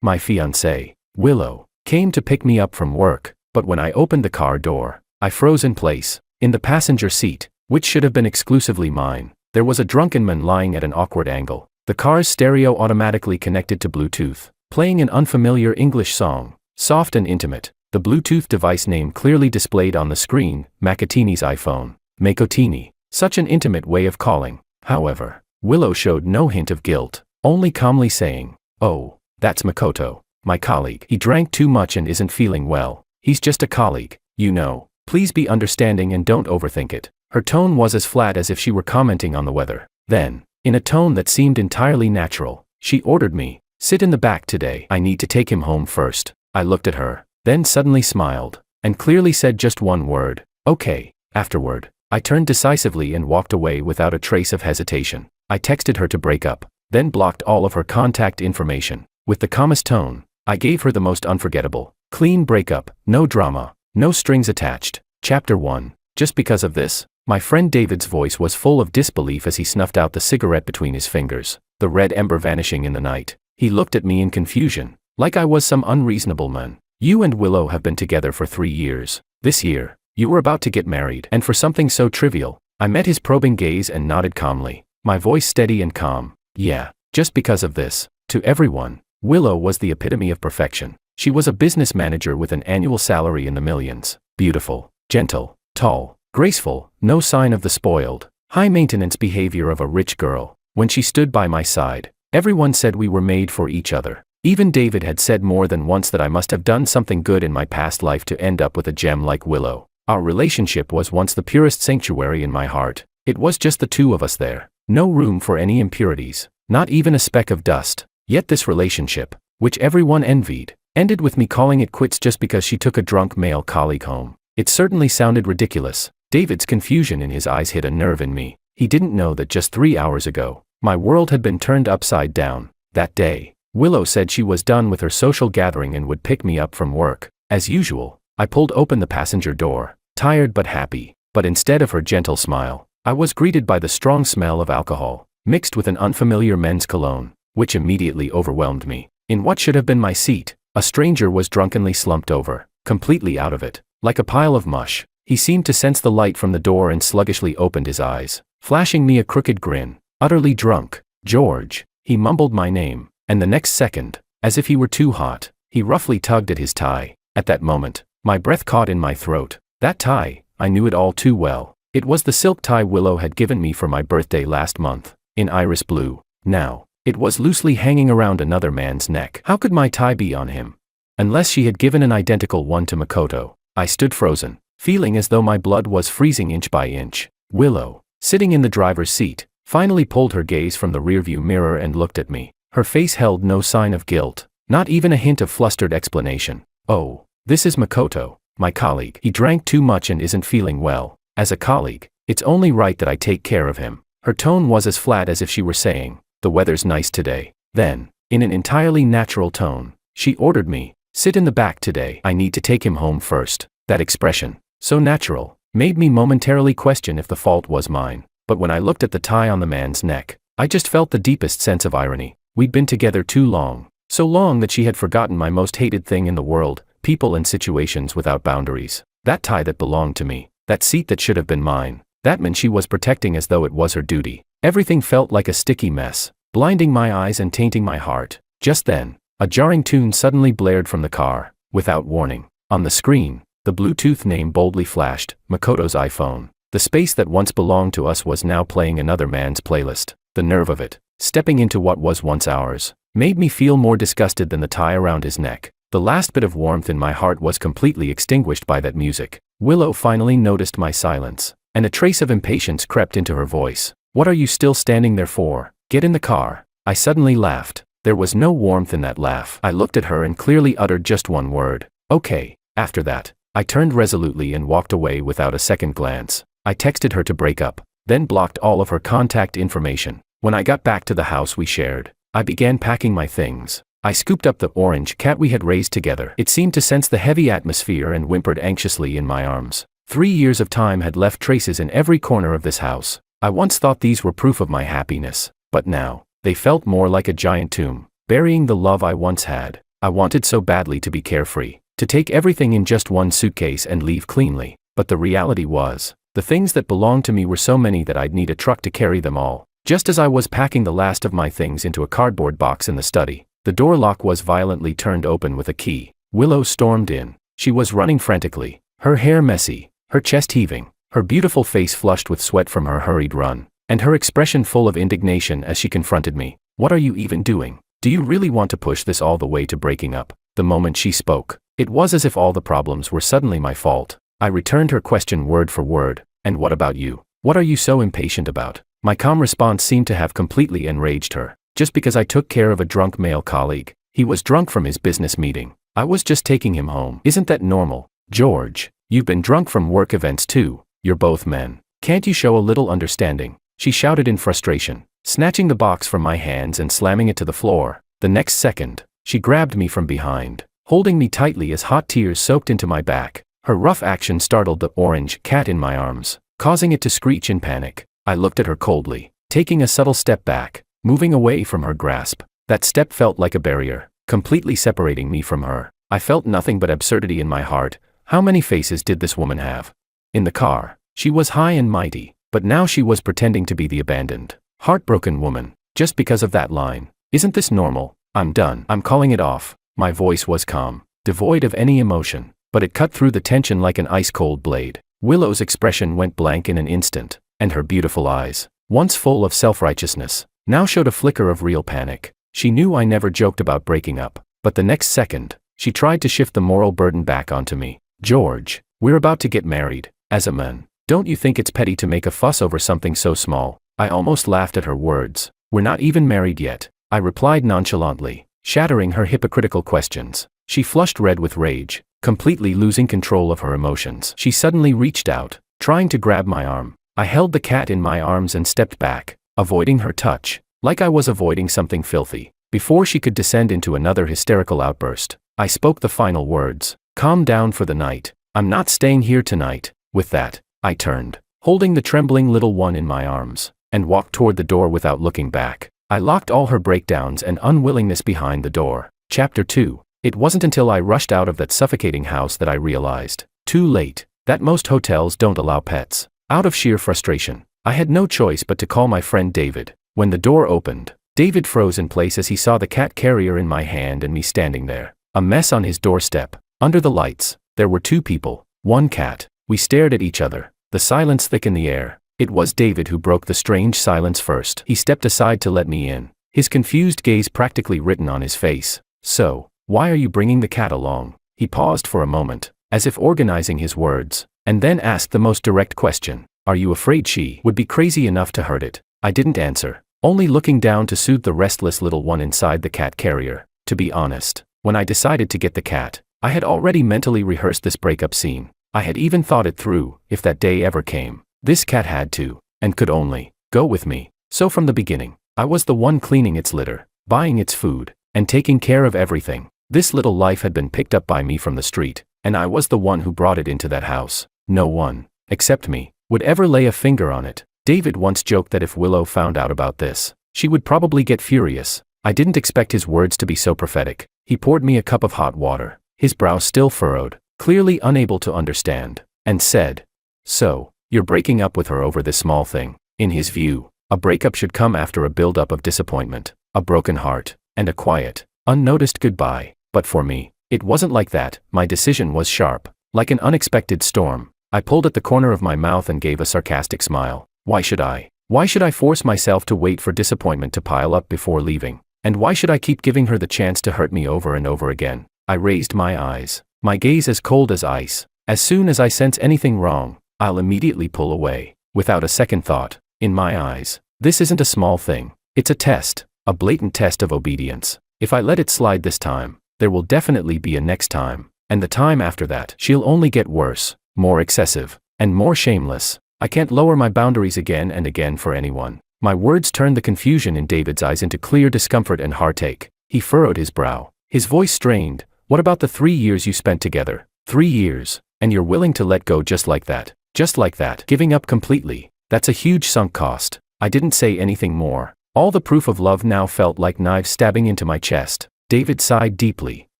My fiancée, Willow, came to pick me up from work, but when I opened the car door, I froze in place. In the passenger seat, which should have been exclusively mine, there was a drunken man lying at an awkward angle. The car's stereo automatically connected to Bluetooth, playing an unfamiliar English song, soft and intimate. The Bluetooth device name clearly displayed on the screen, Makotini's iPhone. Makotini, such an intimate way of calling. However, Willow showed no hint of guilt, only calmly saying, "Oh, that's Makoto, my colleague. He drank too much and isn't feeling well. He's just a colleague, you know. Please be understanding and don't overthink it." Her tone was as flat as if she were commenting on the weather. Then, in a tone that seemed entirely natural, she ordered me, "Sit in the back today. I need to take him home first." I looked at her, then suddenly smiled, and clearly said just one word, "Okay." Afterward, I turned decisively and walked away without a trace of hesitation. I texted her to break up, then blocked all of her contact information. With the calmest tone, I gave her the most unforgettable, clean breakup, no drama, no strings attached. Chapter 1. Just because of this, my friend David's voice was full of disbelief as he snuffed out the cigarette between his fingers, the red ember vanishing in the night. He looked at me in confusion, like I was some unreasonable man. "You and Willow have been together for 3 years. This year, you were about to get married, and for something so trivial." I met his probing gaze and nodded calmly, my voice steady and calm. "Yeah, just because of this." To everyone, Willow was the epitome of perfection. She was a business manager with an annual salary in the millions. Beautiful, gentle, tall, graceful, no sign of the spoiled, high-maintenance behavior of a rich girl. When she stood by my side, everyone said we were made for each other. Even David had said more than once that I must have done something good in my past life to end up with a gem like Willow. Our relationship was once the purest sanctuary in my heart. It was just the two of us there. No room for any impurities, not even a speck of dust. Yet this relationship, which everyone envied, ended with me calling it quits just because she took a drunk male colleague home. It certainly sounded ridiculous. David's confusion in his eyes hit a nerve in me. He didn't know that just 3 hours ago, my world had been turned upside down. That day, Willow said she was done with her social gathering and would pick me up from work. As usual, I pulled open the passenger door, tired but happy. But instead of her gentle smile, I was greeted by the strong smell of alcohol, mixed with an unfamiliar men's cologne, which immediately overwhelmed me. In what should have been my seat, a stranger was drunkenly slumped over, completely out of it, like a pile of mush. He seemed to sense the light from the door and sluggishly opened his eyes, flashing me a crooked grin. Utterly drunk. "George," he mumbled my name, and the next second, as if he were too hot, he roughly tugged at his tie. At that moment, my breath caught in my throat. That tie, I knew it all too well. It was the silk tie Willow had given me for my birthday last month, in iris blue. Now, it was loosely hanging around another man's neck. How could my tie be on him? Unless she had given an identical one to Makoto. I stood frozen, feeling as though my blood was freezing inch by inch. Willow, sitting in the driver's seat, finally pulled her gaze from the rearview mirror and looked at me. Her face held no sign of guilt, not even a hint of flustered explanation. "Oh, this is Makoto, my colleague. He drank too much and isn't feeling well. As a colleague, it's only right that I take care of him." Her tone was as flat as if she were saying, "The weather's nice today." Then, in an entirely natural tone, she ordered me, "Sit in the back today. I need to take him home first." That expression, so natural, made me momentarily question if the fault was mine. But when I looked at the tie on the man's neck, I just felt the deepest sense of irony. We'd been together too long, so long that she had forgotten my most hated thing in the world, people and situations without boundaries. That tie that belonged to me, that seat that should have been mine, that man she was protecting as though it was her duty. Everything felt like a sticky mess, blinding my eyes and tainting my heart. Just then, a jarring tune suddenly blared from the car, without warning. On the screen, the Bluetooth name boldly flashed, Makoto's iPhone. The space that once belonged to us was now playing another man's playlist. The nerve of it, stepping into what was once ours, made me feel more disgusted than the tie around his neck. The last bit of warmth in my heart was completely extinguished by that music. Willow finally noticed my silence, and a trace of impatience crept into her voice. "What are you still standing there for? Get in the car." I suddenly laughed. There was no warmth in that laugh. I looked at her and clearly uttered just one word, "Okay." After that, I turned resolutely and walked away without a second glance. I texted her to break up, then blocked all of her contact information. When I got back to the house we shared, I began packing my things. I scooped up the orange cat we had raised together. It seemed to sense the heavy atmosphere and whimpered anxiously in my arms. 3 years of time had left traces in every corner of this house. I once thought these were proof of my happiness, but now, they felt more like a giant tomb, burying the love I once had. I wanted so badly to be carefree, to take everything in just one suitcase and leave cleanly, but the reality was, the things that belonged to me were so many that I'd need a truck to carry them all. Just as I was packing the last of my things into a cardboard box in the study, the door lock was violently turned open with a key. Willow stormed in. She was running frantically, her hair messy, her chest heaving, her beautiful face flushed with sweat from her hurried run, and her expression full of indignation as she confronted me. "What are you even doing? Do you really want to push this all the way to breaking up?" The moment she spoke, it was as if all the problems were suddenly my fault. I returned her question word for word. "And what about you? What are you so impatient about?" My calm response seemed to have completely enraged her. "Just because I took care of a drunk male colleague. He was drunk from his business meeting. I was just taking him home. Isn't that normal? George, you've been drunk from work events too. You're both men. Can't you show a little understanding?" She shouted in frustration, snatching the box from my hands and slamming it to the floor. The next second, she grabbed me from behind, holding me tightly as hot tears soaked into my back. Her rough action startled the orange cat in my arms, causing it to screech in panic. I looked at her coldly, taking a subtle step back, moving away from her grasp. That step felt like a barrier, completely separating me from her. I felt nothing but absurdity in my heart. How many faces did this woman have? In the car, she was high and mighty, but now she was pretending to be the abandoned, heartbroken woman, just because of that line. Isn't this normal? I'm done. I'm calling it off. My voice was calm, devoid of any emotion, but it cut through the tension like an ice-cold blade. Willow's expression went blank in an instant, and her beautiful eyes, once full of self-righteousness, now showed a flicker of real panic. She knew I never joked about breaking up, but the next second, she tried to shift the moral burden back onto me. "George, we're about to get married. As a man, don't you think it's petty to make a fuss over something so small?" I almost laughed at her words. "We're not even married yet," I replied nonchalantly, shattering her hypocritical questions. She flushed red with rage, completely losing control of her emotions. She suddenly reached out, trying to grab my arm. I held the cat in my arms and stepped back, avoiding her touch, like I was avoiding something filthy. Before she could descend into another hysterical outburst, I spoke the final words. "Calm down for the night. I'm not staying here tonight." With that, I turned, holding the trembling little one in my arms, and walked toward the door without looking back. I locked all her breakdowns and unwillingness behind the door. Chapter 2. It wasn't until I rushed out of that suffocating house that I realized, too late, that most hotels don't allow pets. Out of sheer frustration, I had no choice but to call my friend David. When the door opened, David froze in place as he saw the cat carrier in my hand and me standing there, a mess on his doorstep. Under the lights, there were two people, one cat. We stared at each other, the silence thick in the air. It was David who broke the strange silence first. He stepped aside to let me in, his confused gaze practically written on his face. "So, why are you bringing the cat along?" He paused for a moment, as if organizing his words, and then asked the most direct question. "Are you afraid she would be crazy enough to hurt it?" I didn't answer, only looking down to soothe the restless little one inside the cat carrier. To be honest, when I decided to get the cat, I had already mentally rehearsed this breakup scene. I had even thought it through. If that day ever came, this cat had to, and could only, go with me. So from the beginning, I was the one cleaning its litter, buying its food, and taking care of everything. This little life had been picked up by me from the street, and I was the one who brought it into that house. No one, except me, would ever lay a finger on it. David once joked that if Willow found out about this, she would probably get furious. I didn't expect his words to be so prophetic. He poured me a cup of hot water, his brow still furrowed, clearly unable to understand, and said, "So, you're breaking up with her over this small thing." In his view, a breakup should come after a buildup of disappointment, a broken heart, and a quiet, unnoticed goodbye. But for me, it wasn't like that. My decision was sharp, like an unexpected storm. I pulled at the corner of my mouth and gave a sarcastic smile. Why should I? Why should I force myself to wait for disappointment to pile up before leaving? And why should I keep giving her the chance to hurt me over and over again? I raised my eyes, my gaze as cold as ice. As soon as I sense anything wrong, I'll immediately pull away, without a second thought. In my eyes, this isn't a small thing. It's a test, a blatant test of obedience. If I let it slide this time, there will definitely be a next time, and the time after that, she'll only get worse, more excessive, and more shameless. I can't lower my boundaries again and again for anyone. My words turned the confusion in David's eyes into clear discomfort and heartache. He furrowed his brow, his voice strained. "What about the 3 years you spent together? 3 years, and you're willing to let go just like that? Just like that? Giving up completely? That's a huge sunk cost." I didn't say anything more. All the proof of love now felt like knives stabbing into my chest. David sighed deeply,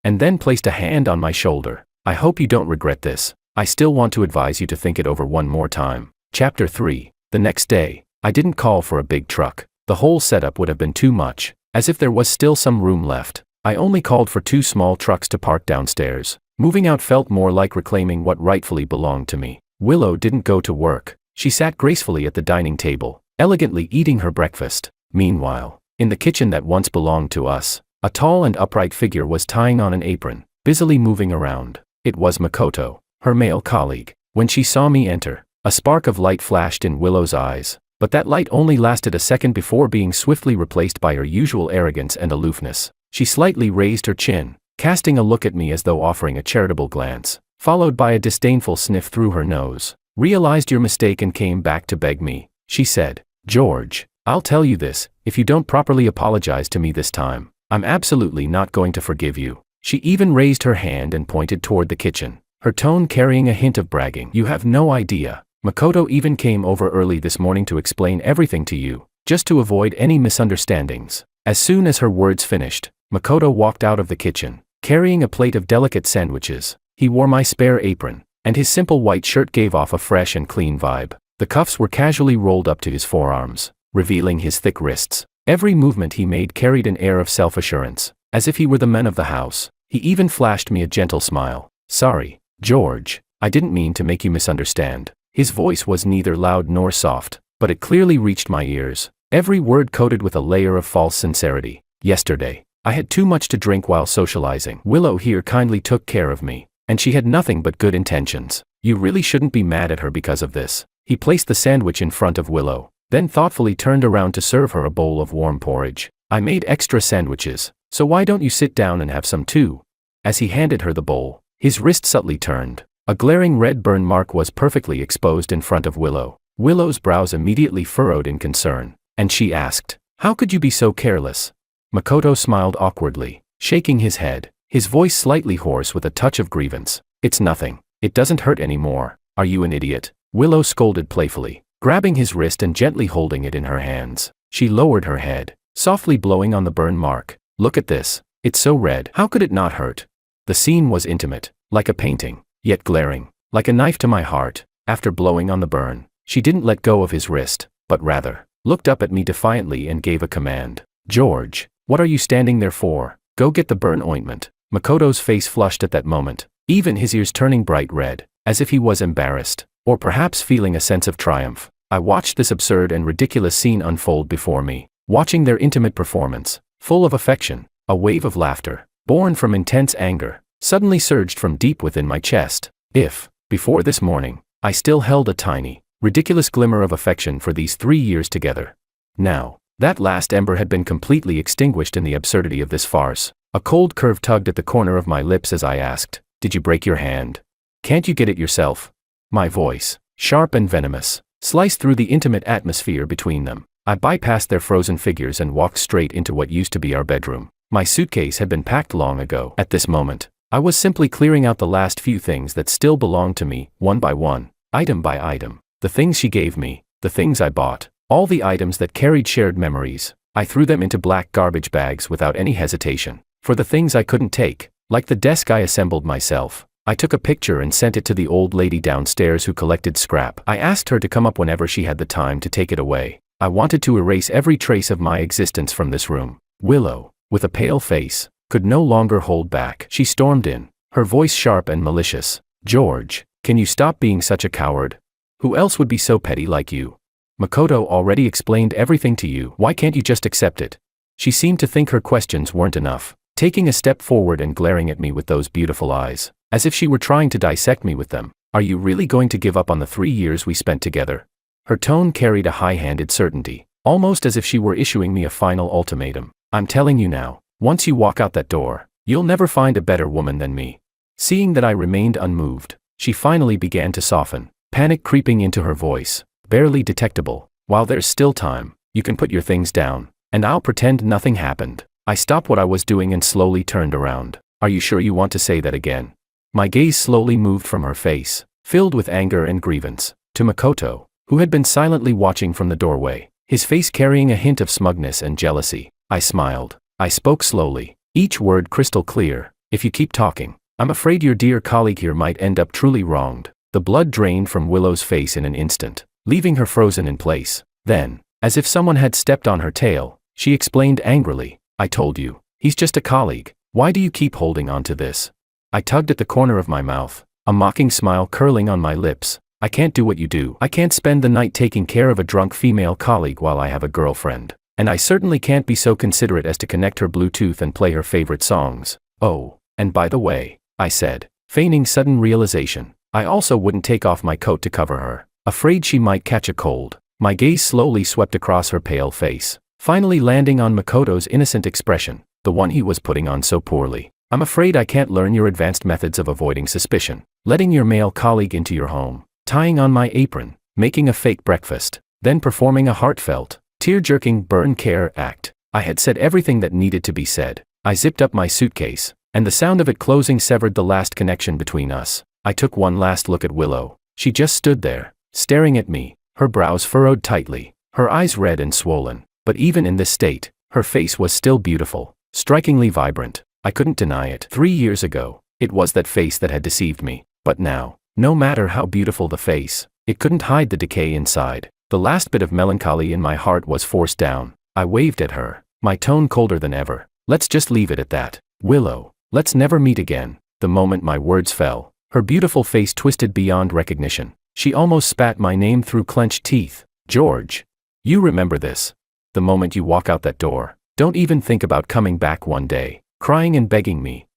and then placed a hand on my shoulder. I hope you don't regret this. I still want to advise you to think it over one more time. Chapter 3. The next day, I didn't call for a big truck. The whole setup would have been too much, as if there was still some room left. I only called for 2 small trucks to park downstairs. Moving out felt more like reclaiming what rightfully belonged to me. Willow didn't go to work. She sat gracefully at the dining table, elegantly eating her breakfast. Meanwhile, in the kitchen that once belonged to us, a tall and upright figure was tying on an apron, busily moving around. It was Makoto, her male colleague. When she saw me enter, a spark of light flashed in Willow's eyes, but that light only lasted a second before being swiftly replaced by her usual arrogance and aloofness. She slightly raised her chin, casting a look at me as though offering a charitable glance, followed by a disdainful sniff through her nose. "Realized your mistake and came back to beg me," she said. "George, I'll tell you this, if you don't properly apologize to me this time, I'm absolutely not going to forgive you." She even raised her hand and pointed toward the kitchen, her tone carrying a hint of bragging. "You have no idea. Makoto even came over early this morning to explain everything to you, just to avoid any misunderstandings." As soon as her words finished, Makoto walked out of the kitchen, carrying a plate of delicate sandwiches. He wore my spare apron, and his simple white shirt gave off a fresh and clean vibe. The cuffs were casually rolled up to his forearms, revealing his thick wrists. Every movement he made carried an air of self-assurance, as if he were the man of the house. He even flashed me a gentle smile. "Sorry, George, I didn't mean to make you misunderstand." His voice was neither loud nor soft, but it clearly reached my ears, every word coated with a layer of false sincerity. "Yesterday, I had too much to drink while socializing. Willow here kindly took care of me, and she had nothing but good intentions. You really shouldn't be mad at her because of this." He placed the sandwich in front of Willow, then thoughtfully turned around to serve her a bowl of warm porridge. "I made extra sandwiches, so why don't you sit down and have some too?" As he handed her the bowl, his wrist subtly turned. A glaring red burn mark was perfectly exposed in front of Willow. Willow's brows immediately furrowed in concern, and she asked, "How could you be so careless?" Makoto smiled awkwardly, shaking his head, his voice slightly hoarse with a touch of grievance. "It's nothing. It doesn't hurt anymore. Are you an idiot?" Willow scolded playfully, grabbing his wrist and gently holding it in her hands. She lowered her head, softly blowing on the burn mark. "Look at this. It's so red. How could it not hurt?" The scene was intimate, like a painting, yet glaring, like a knife to my heart. After blowing on the burn, she didn't let go of his wrist, but rather, looked up at me defiantly and gave a command. "George, what are you standing there for? Go get the burn ointment." Makoto's face flushed at that moment, even his ears turning bright red, as if he was embarrassed, or perhaps feeling a sense of triumph. I watched this absurd and ridiculous scene unfold before me, watching their intimate performance, full of affection. A wave of laughter, born from intense anger, suddenly surged from deep within my chest. If, before this morning, I still held a tiny, ridiculous glimmer of affection for these 3 years together, now, that last ember had been completely extinguished in the absurdity of this farce. A cold curve tugged at the corner of my lips as I asked, "Did you break your hand? Can't you get it yourself?" My voice, sharp and venomous, sliced through the intimate atmosphere between them. I bypassed their frozen figures and walked straight into what used to be our bedroom. My suitcase had been packed long ago. At this moment, I was simply clearing out the last few things that still belonged to me, one by one, item by item. The things she gave me, the things I bought, all the items that carried shared memories. I threw them into black garbage bags without any hesitation. For the things I couldn't take, like the desk I assembled myself, I took a picture and sent it to the old lady downstairs who collected scrap. I asked her to come up whenever she had the time to take it away. I wanted to erase every trace of my existence from this room. Willow, with a pale face, could no longer hold back. She stormed in, her voice sharp and malicious. "George, can you stop being such a coward? Who else would be so petty like you? Makoto already explained everything to you. Why can't you just accept it?" She seemed to think her questions weren't enough, taking a step forward and glaring at me with those beautiful eyes, as if she were trying to dissect me with them. "Are you really going to give up on the 3 years we spent together?" Her tone carried a high-handed certainty, almost as if she were issuing me a final ultimatum. "I'm telling you now, once you walk out that door, you'll never find a better woman than me." Seeing that I remained unmoved, she finally began to soften, panic creeping into her voice, barely detectable. "While there's still time, you can put your things down, and I'll pretend nothing happened." I stopped what I was doing and slowly turned around. "Are you sure you want to say that again?" My gaze slowly moved from her face, filled with anger and grievance, to Makoto, who had been silently watching from the doorway, his face carrying a hint of smugness and jealousy. I smiled. I spoke slowly, each word crystal clear. If you keep talking, I'm afraid your dear colleague here might end up truly wronged. The blood drained from Willow's face in an instant, leaving her frozen in place. Then, as if someone had stepped on her tail, she explained angrily, I told you, he's just a colleague. Why do you keep holding on to this? I tugged at the corner of my mouth, a mocking smile curling on my lips. I can't do what you do. I can't spend the night taking care of a drunk female colleague while I have a girlfriend. And I certainly can't be so considerate as to connect her Bluetooth and play her favorite songs. Oh, and by the way, I said, feigning sudden realization, I also wouldn't take off my coat to cover her, afraid she might catch a cold. My gaze slowly swept across her pale face, finally landing on Makoto's innocent expression, the one he was putting on so poorly. I'm afraid I can't learn your advanced methods of avoiding suspicion, letting your male colleague into your home, tying on my apron, making a fake breakfast, then performing a heartfelt, tear-jerking burn care act. I had said everything that needed to be said. I zipped up my suitcase, and the sound of it closing severed the last connection between us. I took one last look at Willow. She just stood there, staring at me, her brows furrowed tightly, her eyes red and swollen. But even in this state, her face was still beautiful, strikingly vibrant. I couldn't deny it. 3 years ago, it was that face that had deceived me. But now, no matter how beautiful the face, it couldn't hide the decay inside. The last bit of melancholy in my heart was forced down. I waved at her, my tone colder than ever. Let's just leave it at that. Willow, let's never meet again. The moment my words fell, her beautiful face twisted beyond recognition. She almost spat my name through clenched teeth. George. You remember this. The moment you walk out that door, don't even think about coming back one day, crying and begging me.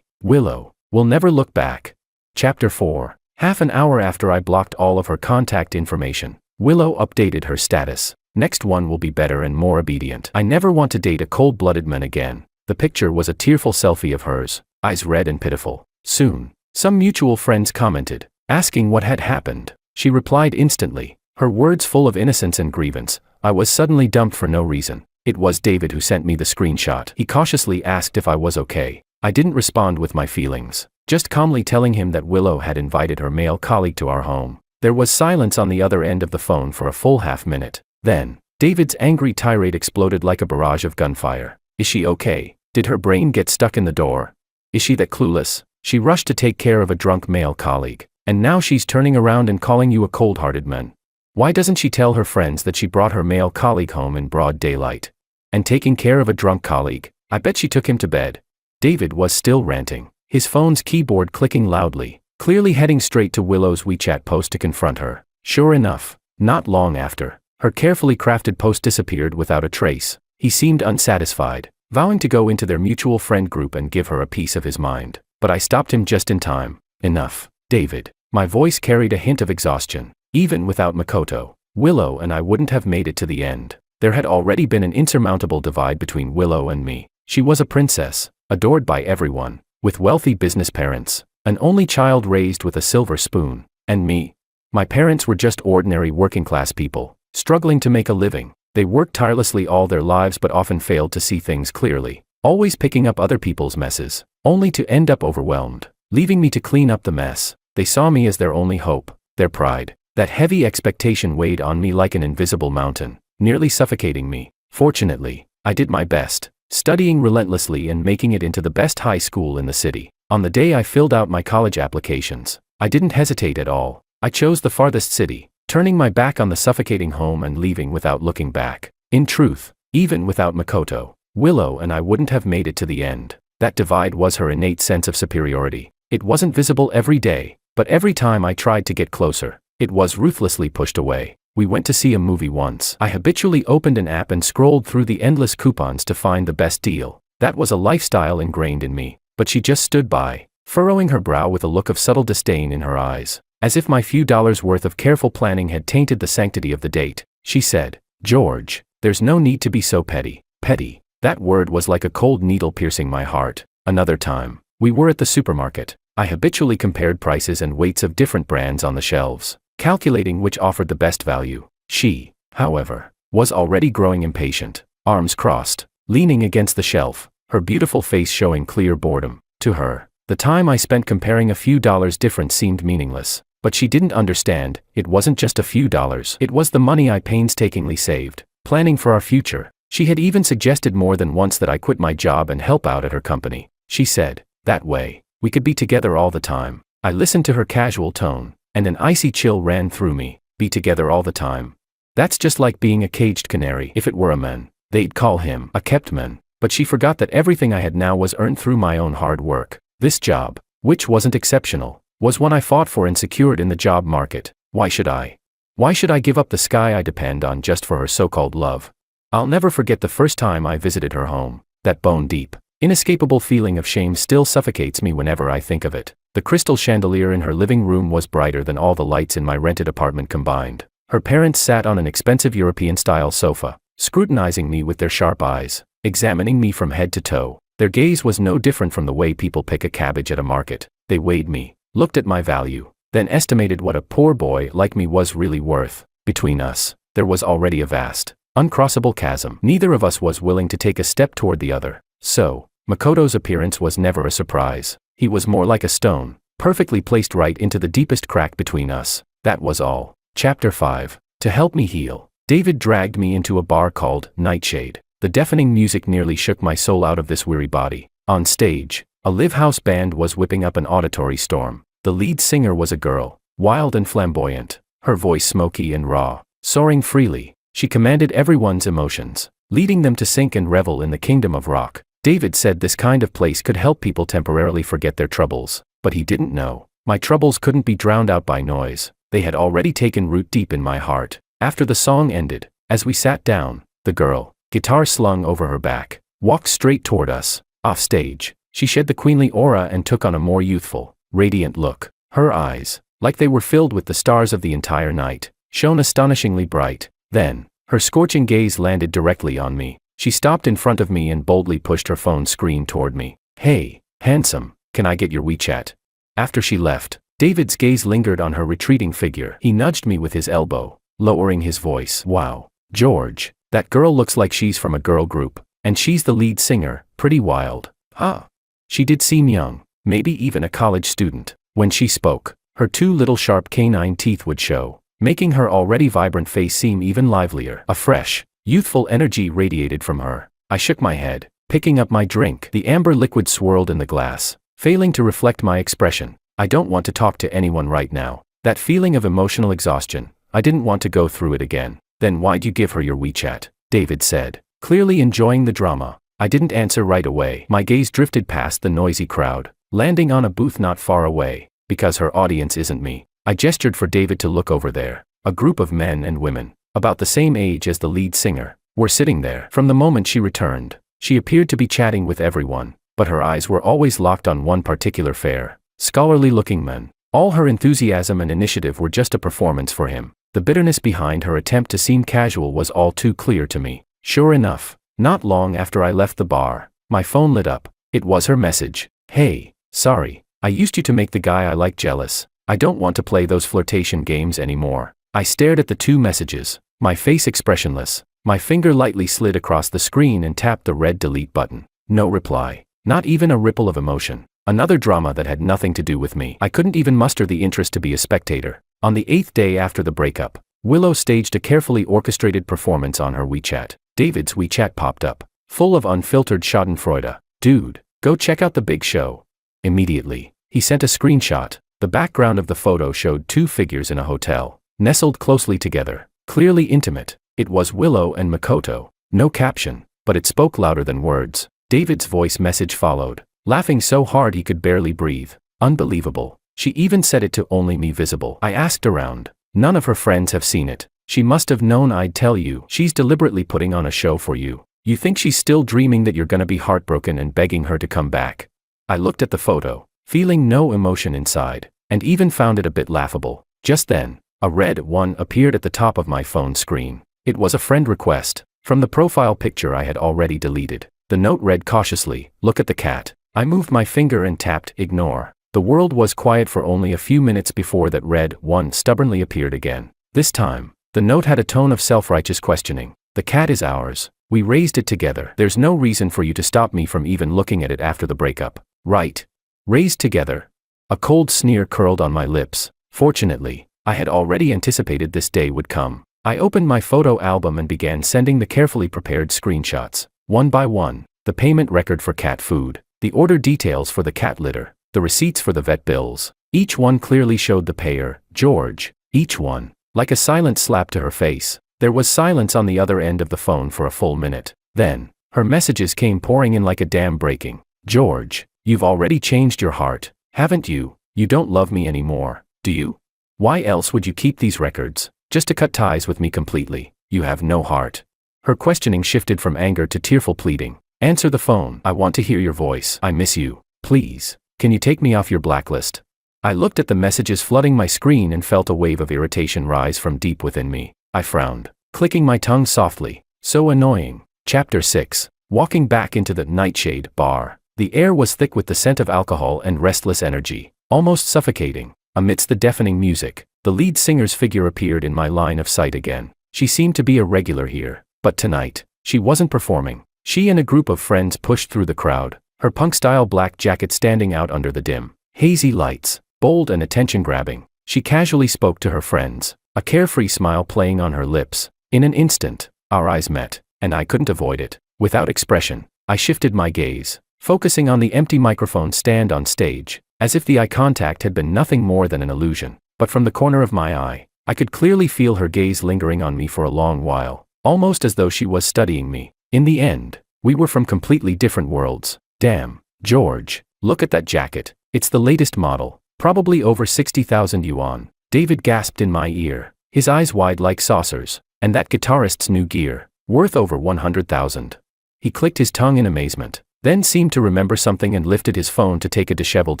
Willow, will never look back. Chapter 4. Half an hour after I blocked all of her contact information, Willow updated her status. Next one will be better and more obedient. I never want to date a cold-blooded man again. The picture was a tearful selfie of hers, eyes red and pitiful. Soon, some mutual friends commented, asking what had happened. She replied instantly, her words full of innocence and grievance. I was suddenly dumped for no reason. It was David who sent me the screenshot. He cautiously asked if I was okay. I didn't respond with my feelings, just calmly telling him that Willow had invited her male colleague to our home. There was silence on the other end of the phone for a full half-minute. Then, David's angry tirade exploded like a barrage of gunfire. Is she okay? Did her brain get stuck in the door? Is she that clueless? She rushed to take care of a drunk male colleague, and now she's turning around and calling you a cold-hearted man. Why doesn't she tell her friends that she brought her male colleague home in broad daylight? And taking care of a drunk colleague, I bet she took him to bed. David was still ranting, his phone's keyboard clicking loudly, clearly heading straight to Willow's WeChat post to confront her. Sure enough, not long after, her carefully crafted post disappeared without a trace. He seemed unsatisfied, vowing to go into their mutual friend group and give her a piece of his mind. But I stopped him just in time. Enough, David. My voice carried a hint of exhaustion. Even without Makoto, Willow and I wouldn't have made it to the end. There had already been an insurmountable divide between Willow and me. She was a princess, adored by everyone, with wealthy business parents, an only child raised with a silver spoon, and me. My parents were just ordinary working-class people, struggling to make a living. They worked tirelessly all their lives but often failed to see things clearly, always picking up other people's messes, only to end up overwhelmed, leaving me to clean up the mess. They saw me as their only hope, their pride. That heavy expectation weighed on me like an invisible mountain, nearly suffocating me. Fortunately, I did my best, studying relentlessly and making it into the best high school in the city. On the day I filled out my college applications, I didn't hesitate at all. I chose the farthest city, turning my back on the suffocating home and leaving without looking back. In truth, even without Makoto, Willow and I wouldn't have made it to the end. That divide was her innate sense of superiority. It wasn't visible every day, but every time I tried to get closer, it was ruthlessly pushed away. We went to see a movie once. I habitually opened an app and scrolled through the endless coupons to find the best deal. That was a lifestyle ingrained in me. But she just stood by, furrowing her brow with a look of subtle disdain in her eyes, as if my few dollars worth of careful planning had tainted the sanctity of the date. She said, "George, there's no need to be so petty." Petty. That word was like a cold needle piercing my heart. Another time, we were at the supermarket. I habitually compared prices and weights of different brands on the shelves, calculating which offered the best value. She, however, was already growing impatient, arms crossed, leaning against the shelf, her beautiful face showing clear boredom. To her, the time I spent comparing a few dollars difference seemed meaningless. But she didn't understand, it wasn't just a few dollars. It was the money I painstakingly saved, planning for our future. She had even suggested more than once that I quit my job and help out at her company. She said, That way, we could be together all the time. I listened to her casual tone, and an icy chill ran through me. Be together all the time. That's just like being a caged canary. If it were a man, they'd call him a kept man. But she forgot that everything I had now was earned through my own hard work. This job, which wasn't exceptional, was one I fought for and secured in the job market. Why should I? Why should I give up the sky I depend on just for her so-called love? I'll never forget the first time I visited her home. That bone-deep, inescapable feeling of shame still suffocates me whenever I think of it. The crystal chandelier in her living room was brighter than all the lights in my rented apartment combined. Her parents sat on an expensive European-style sofa, scrutinizing me with their sharp eyes, examining me from head to toe. Their gaze was no different from the way people pick a cabbage at a market. They weighed me, looked at my value, then estimated what a poor boy like me was really worth. Between us, there was already a vast, uncrossable chasm. Neither of us was willing to take a step toward the other. So, Makoto's appearance was never a surprise. He was more like a stone, perfectly placed right into the deepest crack between us. That was all. Chapter 5. To help me heal, David dragged me into a bar called Nightshade. The deafening music nearly shook my soul out of this weary body. On stage, a live house band was whipping up an auditory storm. The lead singer was a girl, wild and flamboyant, her voice smoky and raw. Soaring freely, she commanded everyone's emotions, leading them to sink and revel in the kingdom of rock. David said this kind of place could help people temporarily forget their troubles, but he didn't know. My troubles couldn't be drowned out by noise. They had already taken root deep in my heart. After the song ended, as we sat down, the girl, guitar slung over her back, walked straight toward us. Off stage, she shed the queenly aura and took on a more youthful, radiant look. Her eyes, like they were filled with the stars of the entire night, shone astonishingly bright. Then, her scorching gaze landed directly on me. She stopped in front of me and boldly pushed her phone screen toward me. "Hey, handsome, can I get your WeChat?" After she left, David's gaze lingered on her retreating figure. He nudged me with his elbow, lowering his voice. "Wow, George, that girl looks like she's from a girl group, and she's the lead singer. Pretty wild, huh?" She did seem young, maybe even a college student. When she spoke, her two little sharp canine teeth would show, making her already vibrant face seem even livelier. A fresh, youthful energy radiated from her. I shook my head, picking up my drink. The amber liquid swirled in the glass, failing to reflect my expression. "I don't want to talk to anyone right now." That feeling of emotional exhaustion, I didn't want to go through it again. "Then why'd you give her your WeChat?" David said, clearly enjoying the drama. I didn't answer right away. My gaze drifted past the noisy crowd, landing on a booth not far away. "Because her audience isn't me." I gestured for David to look over there. A group of men and women, about the same age as the lead singer, were sitting there. From the moment she returned, she appeared to be chatting with everyone, but her eyes were always locked on one particular fair, scholarly-looking man. All her enthusiasm and initiative were just a performance for him. The bitterness behind her attempt to seem casual was all too clear to me. Sure enough, not long after I left the bar, my phone lit up. It was her message. "Hey, sorry, I used you to make the guy I like jealous. I don't want to play those flirtation games anymore." I stared at the two messages, my face expressionless. My finger lightly slid across the screen and tapped the red delete button. No reply. Not even a ripple of emotion. Another drama that had nothing to do with me. I couldn't even muster the interest to be a spectator. On the 8th day after the breakup, Willow staged a carefully orchestrated performance on her WeChat. David's WeChat popped up, full of unfiltered schadenfreude. "Dude, go check out the big show." Immediately, he sent a screenshot. The background of the photo showed two figures in a hotel, nestled closely together, clearly intimate. It was Willow and Makoto. No caption, but it spoke louder than words. David's voice message followed, laughing so hard he could barely breathe. "Unbelievable. She even set it to only me visible." I asked around. None of her friends have seen it. "She must have known I'd tell you. She's deliberately putting on a show for you. You think she's still dreaming that you're gonna be heartbroken and begging her to come back?" I looked at the photo, feeling no emotion inside, and even found it a bit laughable. Just then, a red one appeared at the top of my phone screen. It was a friend request, from the profile picture I had already deleted. The note read cautiously, "Look at the cat." I moved my finger and tapped ignore. The world was quiet for only a few minutes before that red one stubbornly appeared again. This time, the note had a tone of self-righteous questioning. "The cat is ours. We raised it together. There's no reason for you to stop me from even looking at it after the breakup. Right? Raised together?" A cold sneer curled on my lips. Fortunately, I had already anticipated this day would come. I opened my photo album and began sending the carefully prepared screenshots. One by one, the payment record for cat food, The order details for the cat litter, the receipts for the vet bills. Each one clearly showed the payer, George. Each one. Like a silent slap to her face. There was silence on the other end of the phone for a full minute. Then, her messages came pouring in like a dam breaking. George, you've already changed your heart, haven't you? You don't love me anymore, do you? Why else would you keep these records? Just to cut ties with me completely. You have no heart. Her questioning shifted from anger to tearful pleading. Answer the phone. I want to hear your voice. I miss you. Please. Can you take me off your blacklist? I looked at the messages flooding my screen and felt a wave of irritation rise from deep within me. I frowned, clicking my tongue softly. So annoying. Chapter 6. Walking back into the Nightshade bar. The air was thick with the scent of alcohol and restless energy, almost suffocating. Amidst the deafening music, the lead singer's figure appeared in my line of sight again. She seemed to be a regular here, but tonight, she wasn't performing. She and a group of friends pushed through the crowd, her punk-style black jacket standing out under the dim, hazy lights, bold and attention-grabbing. She casually spoke to her friends, a carefree smile playing on her lips. In an instant, our eyes met, and I couldn't avoid it. Without expression, I shifted my gaze, focusing on the empty microphone stand on stage, as if the eye contact had been nothing more than an illusion. But from the corner of my eye, I could clearly feel her gaze lingering on me for a long while, almost as though she was studying me. In the end, we were from completely different worlds. Damn, George, look at that jacket. It's the latest model, probably over 60,000 yuan. David gasped in my ear, his eyes wide like saucers. And that guitarist's new gear, worth over 100,000. He clicked his tongue in amazement, then seemed to remember something and lifted his phone to take a disheveled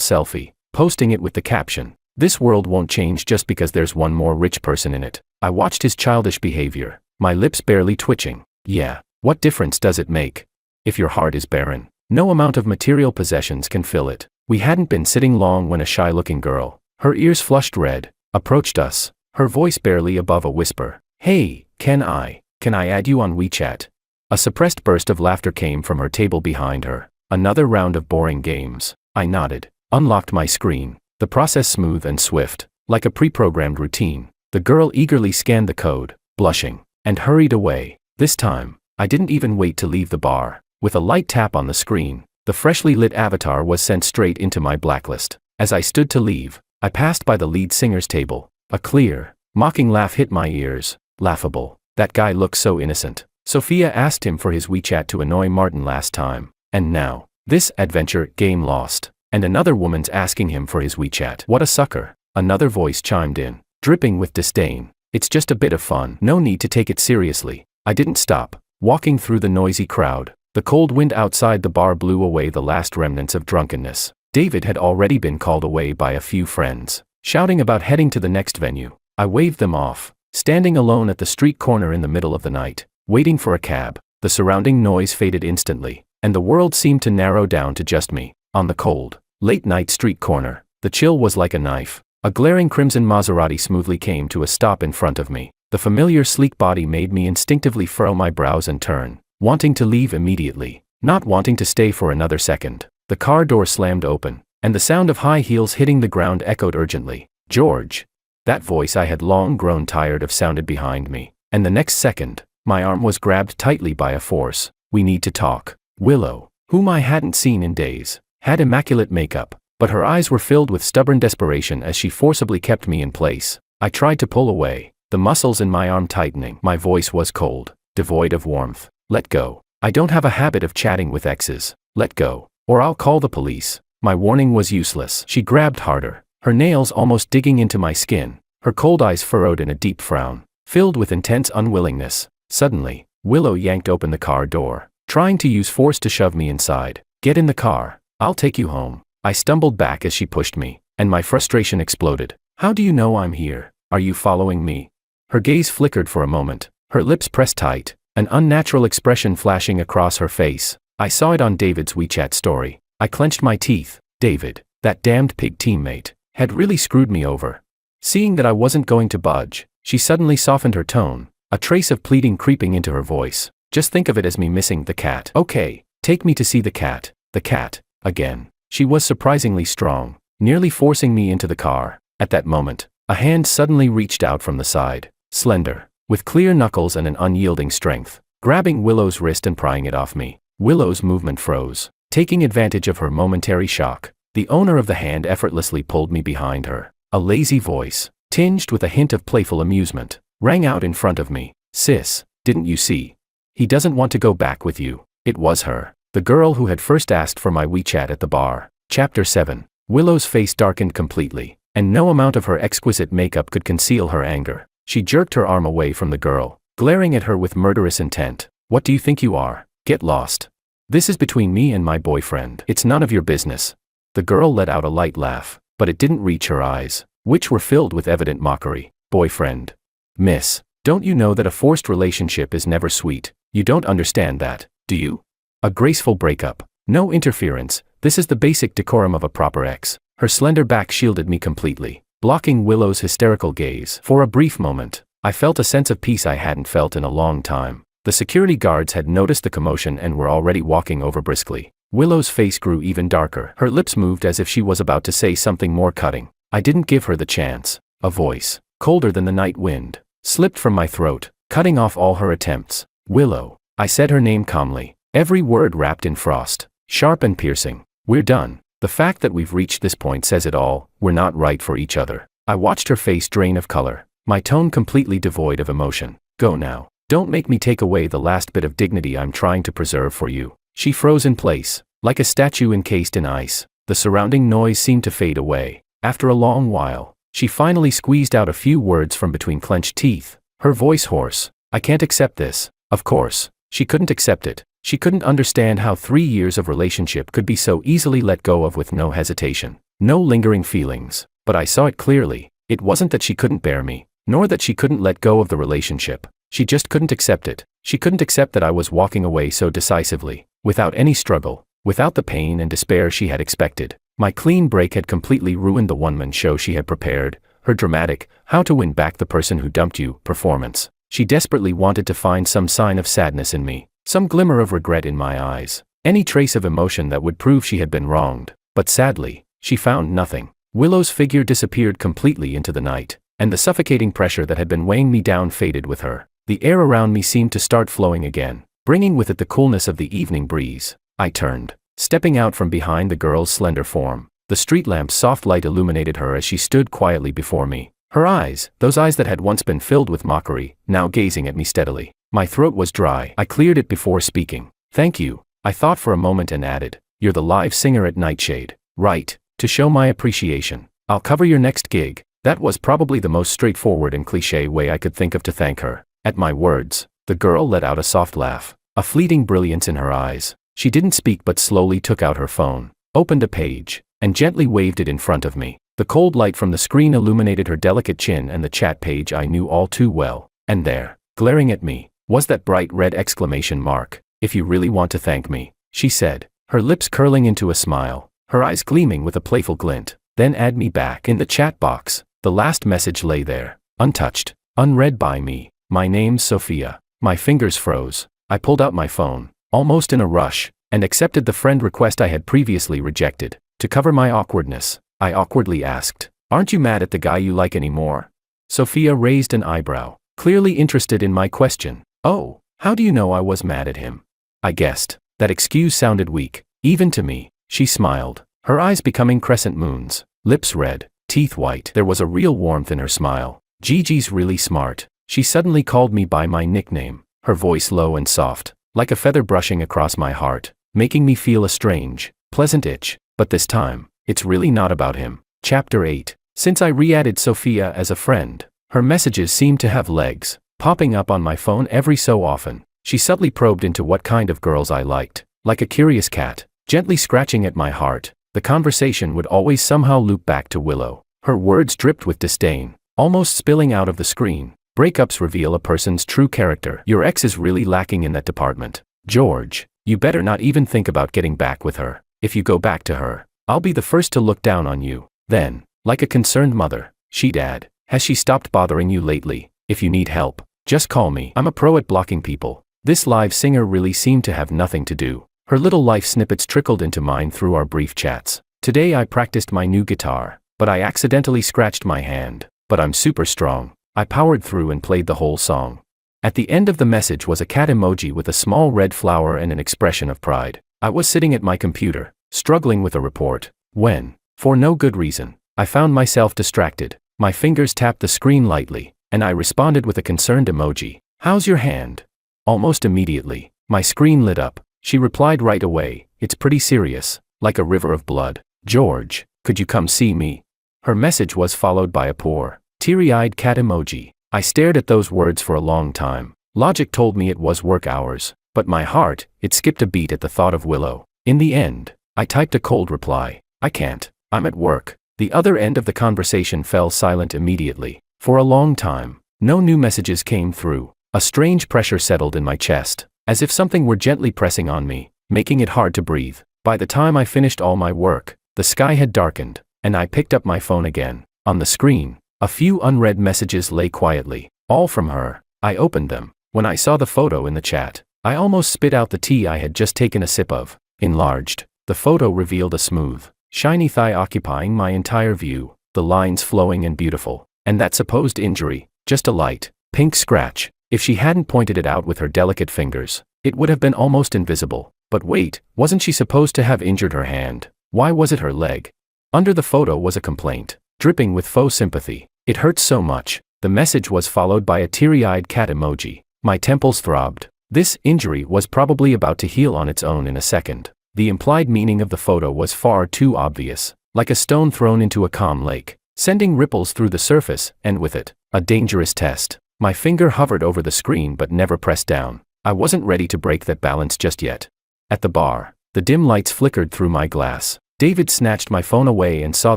selfie, posting it with the caption, "This world won't change just because there's one more rich person in it." I watched his childish behavior, my lips barely twitching. Yeah, what difference does it make? If your heart is barren, no amount of material possessions can fill it. We hadn't been sitting long when a shy-looking girl, her ears flushed red, approached us, her voice barely above a whisper. "Hey, can I add you on WeChat?" A suppressed burst of laughter came from her table behind her. Another round of boring games. I nodded, unlocked my screen, the process smooth and swift, like a pre-programmed routine. The girl eagerly scanned the code, blushing, and hurried away. This time, I didn't even wait to leave the bar. With a light tap on the screen, the freshly lit avatar was sent straight into my blacklist. As I stood to leave, I passed by the lead singer's table. A clear, mocking laugh hit my ears. Laughable. That guy looks so innocent. Sophia asked him for his WeChat to annoy Martin last time. And now, this adventure game lost. And another woman's asking him for his WeChat. What a sucker. Another voice chimed in, dripping with disdain. It's just a bit of fun. No need to take it seriously. I didn't stop, walking through the noisy crowd. The cold wind outside the bar blew away the last remnants of drunkenness. David had already been called away by a few friends, shouting about heading to the next venue. I waved them off. Standing alone at the street corner in the middle of the night, waiting for a cab, the surrounding noise faded instantly, and the world seemed to narrow down to just me. On the cold, late-night street corner, the chill was like a knife. A glaring crimson Maserati smoothly came to a stop in front of me. The familiar sleek body made me instinctively furrow my brows and turn, wanting to leave immediately, not wanting to stay for another second. The car door slammed open, and the sound of high heels hitting the ground echoed urgently. "George." That voice I had long grown tired of sounded behind me, and the next second, my arm was grabbed tightly by a force. "We need to talk." Willow, whom I hadn't seen in days, had immaculate makeup, but her eyes were filled with stubborn desperation as she forcibly kept me in place. I tried to pull away, the muscles in my arm tightening. My voice was cold, devoid of warmth. "Let go. I don't have a habit of chatting with exes. Let go, or I'll call the police." My warning was useless. She grabbed harder, her nails almost digging into my skin, her cold eyes furrowed in a deep frown, filled with intense unwillingness. Suddenly, Willow yanked open the car door, trying to use force to shove me inside. "Get in the car. I'll take you home." I stumbled back as she pushed me, and my frustration exploded. "How do you know I'm here? Are you following me?" Her gaze flickered for a moment, her lips pressed tight, an unnatural expression flashing across her face. I saw it on David's WeChat story. I clenched my teeth. David, that damned pig teammate, had really screwed me over. Seeing that I wasn't going to budge, she suddenly softened her tone, a trace of pleading creeping into her voice. "Just think of it as me missing the cat. Okay, take me to see the cat." The cat, again. She was surprisingly strong, nearly forcing me into the car. At that moment, a hand suddenly reached out from the side, slender, with clear knuckles and an unyielding strength, grabbing Willow's wrist and prying it off me. Willow's movement froze. Taking advantage of her momentary shock, the owner of the hand effortlessly pulled me behind her. A lazy voice, tinged with a hint of playful amusement, rang out in front of me. "Sis, didn't you see? He doesn't want to go back with you." It was her, the girl who had first asked for my WeChat at the bar. Chapter 7. Willow's face darkened completely, and no amount of her exquisite makeup could conceal her anger. She jerked her arm away from the girl, glaring at her with murderous intent. "What do you think you are? Get lost. This is between me and my boyfriend. It's none of your business." The girl let out a light laugh, but it didn't reach her eyes, which were filled with evident mockery. "Boyfriend? Miss, don't you know that a forced relationship is never sweet? You don't understand that, do you? A graceful breakup. No interference. This is the basic decorum of a proper ex." Her slender back shielded me completely, blocking Willow's hysterical gaze. For a brief moment, I felt a sense of peace I hadn't felt in a long time. The security guards had noticed the commotion and were already walking over briskly. Willow's face grew even darker. Her lips moved as if she was about to say something more cutting. I didn't give her the chance. A voice, colder than the night wind, slipped from my throat, cutting off all her attempts. "Willow." I said her name calmly, every word wrapped in frost, sharp and piercing. "We're done. The fact that we've reached this point says it all. We're not right for each other." I watched her face drain of color, my tone completely devoid of emotion. "Go now. Don't make me take away the last bit of dignity I'm trying to preserve for you." She froze in place, like a statue encased in ice. The surrounding noise seemed to fade away. After a long while, she finally squeezed out a few words from between clenched teeth, her voice hoarse. "I can't accept this." Of course, she couldn't accept it. She couldn't understand how 3 years of relationship could be so easily let go of with no hesitation, no lingering feelings. But I saw it clearly. It wasn't that she couldn't bear me, nor that she couldn't let go of the relationship. She just couldn't accept it. She couldn't accept that I was walking away so decisively, without any struggle, without the pain and despair she had expected. My clean break had completely ruined the one-man show she had prepared, her dramatic, "how to win back the person who dumped you" performance. She desperately wanted to find some sign of sadness in me, some glimmer of regret in my eyes, any trace of emotion that would prove she had been wronged. But sadly, she found nothing. Willow's figure disappeared completely into the night, and the suffocating pressure that had been weighing me down faded with her. The air around me seemed to start flowing again, bringing with it the coolness of the evening breeze. I turned, stepping out from behind the girl's slender form. The street lamp's soft light illuminated her as she stood quietly before me. Her eyes, those eyes that had once been filled with mockery, now gazing at me steadily. My throat was dry. I cleared it before speaking. "Thank you." I thought for a moment and added, "You're the live singer at Nightshade, right? To show my appreciation, I'll cover your next gig." That was probably the most straightforward and cliché way I could think of to thank her. At my words, the girl let out a soft laugh, a fleeting brilliance in her eyes. She didn't speak but slowly took out her phone, opened a page, and gently waved it in front of me. The cold light from the screen illuminated her delicate chin and the chat page I knew all too well. And there, glaring at me, was that bright red exclamation mark. "If you really want to thank me," she said, her lips curling into a smile, her eyes gleaming with a playful glint, "then add me back in the chat box." The last message lay there, untouched, unread by me. "My name's Sophia." My fingers froze. I pulled out my phone, almost in a rush, and accepted the friend request I had previously rejected. To cover my awkwardness, I awkwardly asked, "Aren't you mad at the guy you like anymore?" Sophia raised an eyebrow, clearly interested in my question. "Oh, how do you know I was mad at him?" I guessed. That excuse sounded weak, even to me. She smiled, her eyes becoming crescent moons, lips red, teeth white. There was a real warmth in her smile. "Gigi's really smart." She suddenly called me by my nickname, her voice low and soft, like a feather brushing across my heart, making me feel a strange, pleasant itch. But this time, it's really not about him. Chapter 8. Since I re-added Sophia as a friend, her messages seemed to have legs, popping up on my phone every so often. She subtly probed into what kind of girls I liked, like a curious cat, gently scratching at my heart. The conversation would always somehow loop back to Willow. Her words dripped with disdain, almost spilling out of the screen. "Breakups reveal a person's true character. Your ex is really lacking in that department. George, you better not even think about getting back with her. If you go back to her, I'll be the first to look down on you." Then, like a concerned mother, she'd add, "Has she stopped bothering you lately? If you need help, just call me. I'm a pro at blocking people." This live singer really seemed to have nothing to do. Her little life snippets trickled into mine through our brief chats. "Today I practiced my new guitar, but I accidentally scratched my hand. But I'm super strong. I powered through and played the whole song." At the end of the message was a cat emoji with a small red flower and an expression of pride. I was sitting at my computer, struggling with a report, when, for no good reason, I found myself distracted. My fingers tapped the screen lightly, and I responded with a concerned emoji. "How's your hand?" Almost immediately, my screen lit up. She replied right away, "It's pretty serious, like a river of blood. George, could you come see me?" Her message was followed by a poor, teary-eyed cat emoji. I stared at those words for a long time. Logic told me it was work hours, but my heart, it skipped a beat at the thought of Willow. In the end, I typed a cold reply. "I can't, I'm at work." The other end of the conversation fell silent immediately. For a long time, no new messages came through. A strange pressure settled in my chest, as if something were gently pressing on me, making it hard to breathe. By the time I finished all my work, the sky had darkened, and I picked up my phone again. On the screen, a few unread messages lay quietly, all from her. I opened them. When I saw the photo in the chat, I almost spit out the tea I had just taken a sip of. Enlarged, the photo revealed a smooth, shiny thigh occupying my entire view, the lines flowing and beautiful, and that supposed injury, just a light, pink scratch. If she hadn't pointed it out with her delicate fingers, it would have been almost invisible. But wait, wasn't she supposed to have injured her hand? Why was it her leg? Under the photo was a complaint, dripping with faux sympathy. "It hurts so much." The message was followed by a teary-eyed cat emoji. My temples throbbed. This injury was probably about to heal on its own in a second. The implied meaning of the photo was far too obvious, like a stone thrown into a calm lake, sending ripples through the surface, and with it, a dangerous test. My finger hovered over the screen but never pressed down. I wasn't ready to break that balance just yet. At the bar, the dim lights flickered through my glass. David snatched my phone away and saw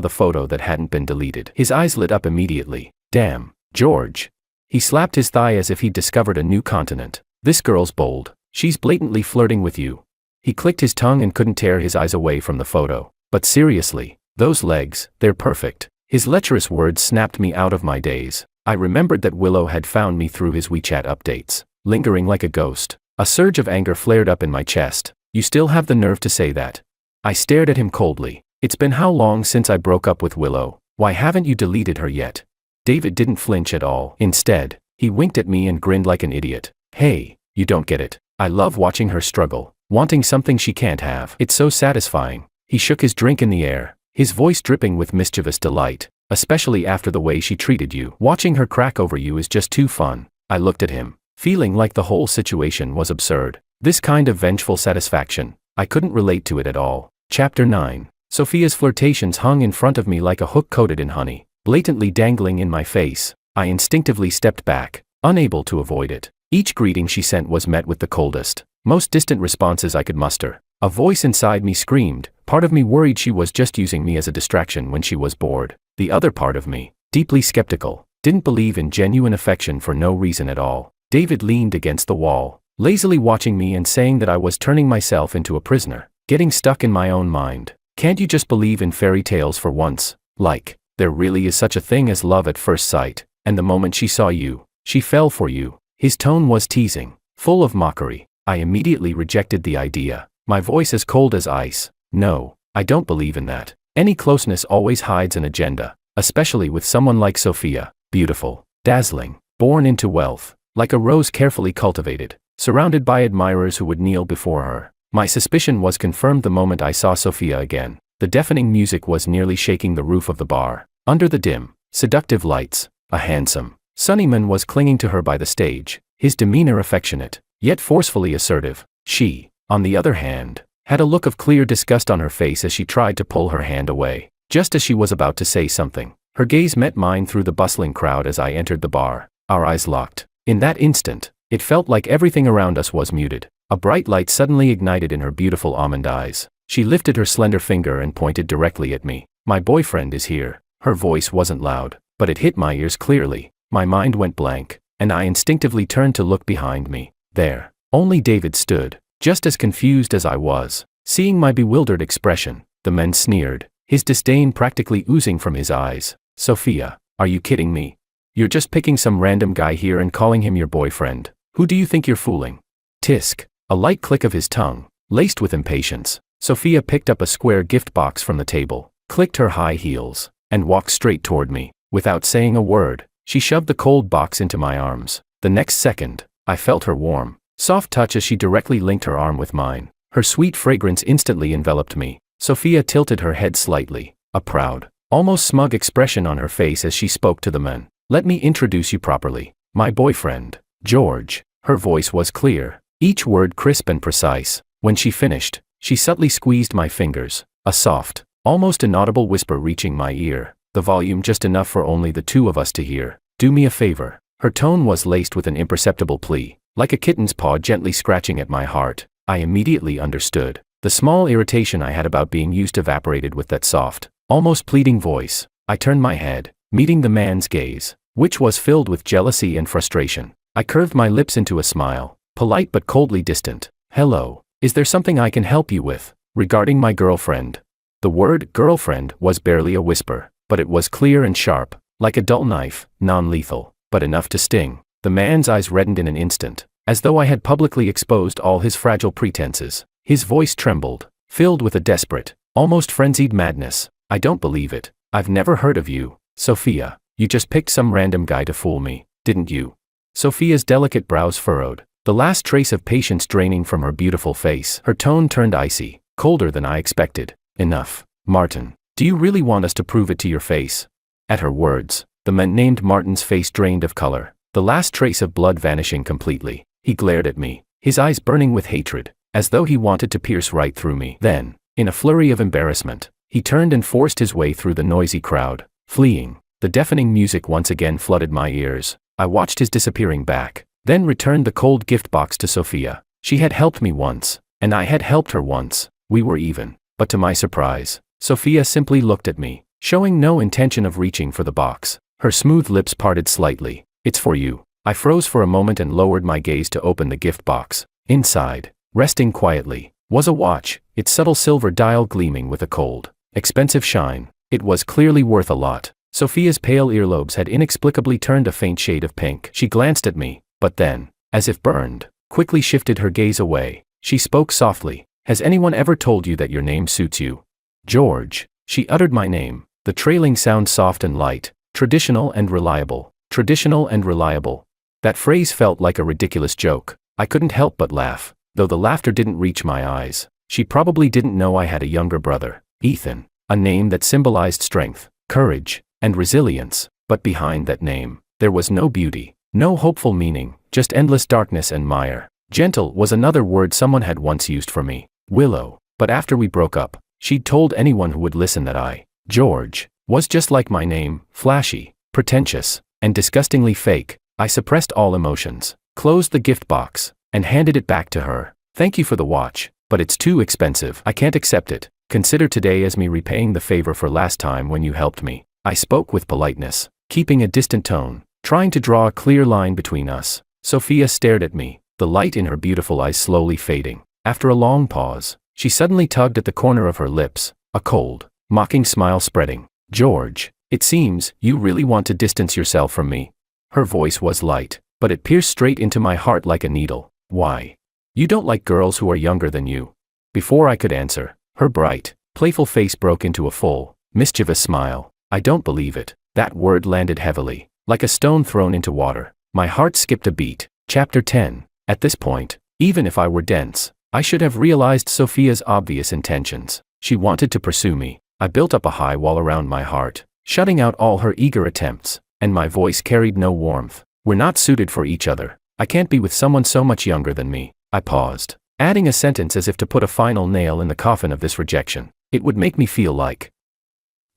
the photo that hadn't been deleted. His eyes lit up immediately. "Damn, George." He slapped his thigh as if he'd discovered a new continent. "This girl's bold. She's blatantly flirting with you." He clicked his tongue and couldn't tear his eyes away from the photo. "But seriously, those legs, they're perfect." His lecherous words snapped me out of my daze. I remembered that Willow had found me through his WeChat updates, lingering like a ghost. A surge of anger flared up in my chest. "You still have the nerve to say that?" I stared at him coldly. "It's been how long since I broke up with Willow? Why haven't you deleted her yet?" David didn't flinch at all. Instead, he winked at me and grinned like an idiot. "Hey, you don't get it. I love watching her struggle, wanting something she can't have. It's so satisfying." He shook his drink in the air, his voice dripping with mischievous delight. "Especially after the way she treated you. Watching her crack over you is just too fun." I looked at him, feeling like the whole situation was absurd. This kind of vengeful satisfaction, I couldn't relate to it at all. Chapter 9. Sophia's flirtations hung in front of me like a hook coated in honey, blatantly dangling in my face. I instinctively stepped back, unable to avoid it. Each greeting she sent was met with the coldest, most distant responses I could muster. A voice inside me screamed, part of me worried she was just using me as a distraction when she was bored. The other part of me, deeply skeptical, didn't believe in genuine affection for no reason at all. David leaned against the wall, lazily watching me and saying that I was turning myself into a prisoner, getting stuck in my own mind. "Can't you just believe in fairy tales for once? Like, there really is such a thing as love at first sight, and the moment she saw you, she fell for you." His tone was teasing, full of mockery. I immediately rejected the idea, my voice as cold as ice. "No, I don't believe in that. Any closeness always hides an agenda, especially with someone like Sophia, beautiful, dazzling, born into wealth, like a rose carefully cultivated, surrounded by admirers who would kneel before her." My suspicion was confirmed the moment I saw Sophia again. The deafening music was nearly shaking the roof of the bar. Under the dim, seductive lights, a handsome, sunny man was clinging to her by the stage, his demeanor affectionate, yet forcefully assertive. She, on the other hand, had a look of clear disgust on her face as she tried to pull her hand away. Just as she was about to say something, her gaze met mine through the bustling crowd as I entered the bar. Our eyes locked. In that instant, it felt like everything around us was muted. A bright light suddenly ignited in her beautiful almond eyes. She lifted her slender finger and pointed directly at me. "My boyfriend is here." Her voice wasn't loud, but it hit my ears clearly. My mind went blank, and I instinctively turned to look behind me. There, only David stood, just as confused as I was. Seeing my bewildered expression, the man sneered, his disdain practically oozing from his eyes. "Sophia, are you kidding me? You're just picking some random guy here and calling him your boyfriend. Who do you think you're fooling?" Tisk. A light click of his tongue, laced with impatience. Sophia picked up a square gift box from the table, clicked her high heels, and walked straight toward me. Without saying a word, she shoved the cold box into my arms. The next second, I felt her warm, soft touch as she directly linked her arm with mine. Her sweet fragrance instantly enveloped me. Sophia tilted her head slightly, a proud, almost smug expression on her face as she spoke to the men. "Let me introduce you properly. My boyfriend, George." Her voice was clear, each word crisp and precise. When she finished, she subtly squeezed my fingers, a soft, almost inaudible whisper reaching my ear, the volume just enough for only the two of us to hear. "Do me a favor." Her tone was laced with an imperceptible plea, like a kitten's paw gently scratching at my heart. I immediately understood. The small irritation I had about being used evaporated with that soft, almost pleading voice. I turned my head, meeting the man's gaze, which was filled with jealousy and frustration. I curved my lips into a smile, polite but coldly distant. "Hello, is there something I can help you with? Regarding my girlfriend?" The word girlfriend was barely a whisper, but it was clear and sharp, like a dull knife, non-lethal, but enough to sting. The man's eyes reddened in an instant, as though I had publicly exposed all his fragile pretenses. His voice trembled, filled with a desperate, almost frenzied madness. "I don't believe it. I've never heard of you, Sophia. You just picked some random guy to fool me, didn't you?" Sophia's delicate brows furrowed, the last trace of patience draining from her beautiful face. Her tone turned icy, colder than I expected. "Enough, Martin. Do you really want us to prove it to your face?" At her words, the man named Martin's face drained of color, the last trace of blood vanishing completely. He glared at me, his eyes burning with hatred, as though he wanted to pierce right through me. Then, in a flurry of embarrassment, he turned and forced his way through the noisy crowd, fleeing. The deafening music once again flooded my ears. I watched his disappearing back, then returned the cold gift box to Sophia. She had helped me once, and I had helped her once. We were even. But to my surprise, Sophia simply looked at me, showing no intention of reaching for the box. Her smooth lips parted slightly. "It's for you." I froze for a moment and lowered my gaze to open the gift box. Inside, resting quietly, was a watch, its subtle silver dial gleaming with a cold, expensive shine. It was clearly worth a lot. Sophia's pale earlobes had inexplicably turned a faint shade of pink. She glanced at me, but then, as if burned, quickly shifted her gaze away. She spoke softly. "Has anyone ever told you that your name suits you?" "George." She uttered my name, the trailing sound soft and light. "Traditional and reliable. Traditional and reliable." That phrase felt like a ridiculous joke. I couldn't help but laugh, though the laughter didn't reach my eyes. She probably didn't know I had a younger brother, Ethan, a name that symbolized strength, courage, and resilience. But behind that name, there was no beauty, no hopeful meaning, just endless darkness and mire. Gentle was another word someone had once used for me. Willow. But after we broke up, she'd told anyone who would listen that I, George, was just like my name, flashy, pretentious, and disgustingly fake. I suppressed all emotions, closed the gift box, and handed it back to her. "Thank you for the watch, but it's too expensive. I can't accept it. Consider today as me repaying the favor for last time when you helped me." I spoke with politeness, keeping a distant tone, trying to draw a clear line between us. Sophia stared at me, the light in her beautiful eyes slowly fading. After a long pause, she suddenly tugged at the corner of her lips, a cold, mocking smile spreading. "George, it seems you really want to distance yourself from me." Her voice was light, but it pierced straight into my heart like a needle. "Why? You don't like girls who are younger than you?" Before I could answer, her bright, playful face broke into a full, mischievous smile. "I don't believe it." That word landed heavily, like a stone thrown into water. My heart skipped a beat. Chapter 10. At this point, even if I were dense, I should have realized Sophia's obvious intentions. She wanted to pursue me. I built up a high wall around my heart, shutting out all her eager attempts, and my voice carried no warmth. "We're not suited for each other. I can't be with someone so much younger than me." I paused, adding a sentence as if to put a final nail in the coffin of this rejection. "It would make me feel like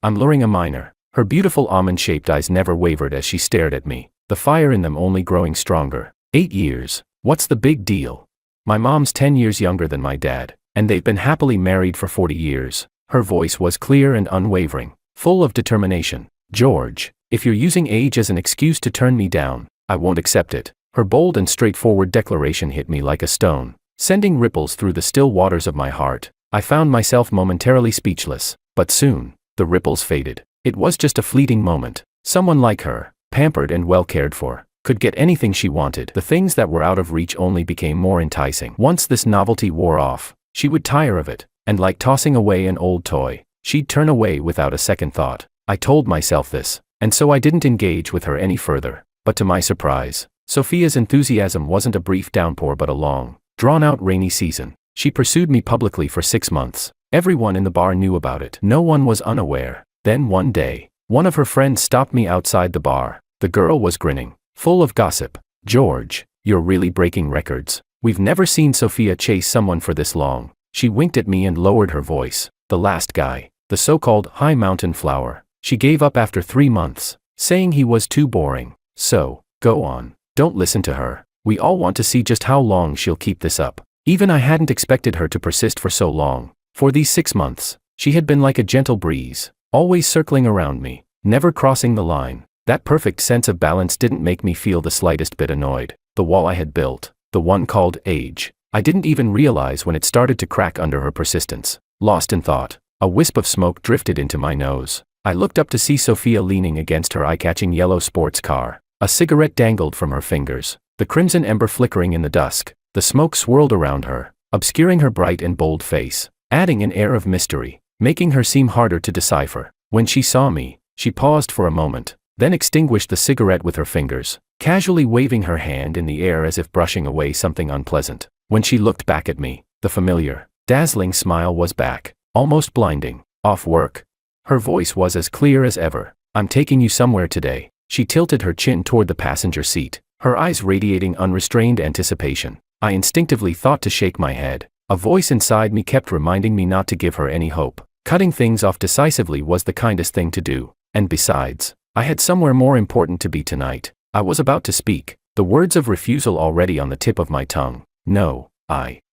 I'm luring a minor." Her beautiful almond-shaped eyes never wavered as she stared at me, the fire in them only growing stronger. 8 years. What's the big deal? My mom's 10 years younger than my dad, and they've been happily married for 40 years. Her voice was clear and unwavering, full of determination. "George, if you're using age as an excuse to turn me down, I won't accept it." Her bold and straightforward declaration hit me like a stone, sending ripples through the still waters of my heart. I found myself momentarily speechless, but soon, the ripples faded. It was just a fleeting moment. Someone like her, pampered and well cared for, could get anything she wanted. The things that were out of reach only became more enticing. Once this novelty wore off, she would tire of it, and like tossing away an old toy, she'd turn away without a second thought. I told myself this, and so I didn't engage with her any further. But to my surprise, Sophia's enthusiasm wasn't a brief downpour but a long, drawn-out rainy season. She pursued me publicly for 6 months. Everyone in the bar knew about it. No one was unaware. Then one day, one of her friends stopped me outside the bar. The girl was grinning, full of gossip. "George, you're really breaking records. We've never seen Sophia chase someone for this long." She winked at me and lowered her voice. "The last guy, the so-called high mountain flower, she gave up after 3 months, saying he was too boring. So, go on. Don't listen to her. We all want to see just how long she'll keep this up." Even I hadn't expected her to persist for so long. For these 6 months, she had been like a gentle breeze, always circling around me, never crossing the line. That perfect sense of balance didn't make me feel the slightest bit annoyed. The wall I had built, the one called age, I didn't even realize when it started to crack under her persistence. Lost in thought, a wisp of smoke drifted into my nose. I looked up to see Sophia leaning against her eye-catching yellow sports car. A cigarette dangled from her fingers, the crimson ember flickering in the dusk. The smoke swirled around her, obscuring her bright and bold face, adding an air of mystery, making her seem harder to decipher. When she saw me, she paused for a moment, then extinguished the cigarette with her fingers, casually waving her hand in the air as if brushing away something unpleasant. When she looked back at me, the familiar, dazzling smile was back, almost blinding. "Off work?" Her voice was as clear as ever. "I'm taking you somewhere today." She tilted her chin toward the passenger seat, her eyes radiating unrestrained anticipation. I instinctively thought to shake my head. A voice inside me kept reminding me not to give her any hope. Cutting things off decisively was the kindest thing to do. And besides, I had somewhere more important to be tonight. I was about to speak, the words of refusal already on the tip of my tongue. "No,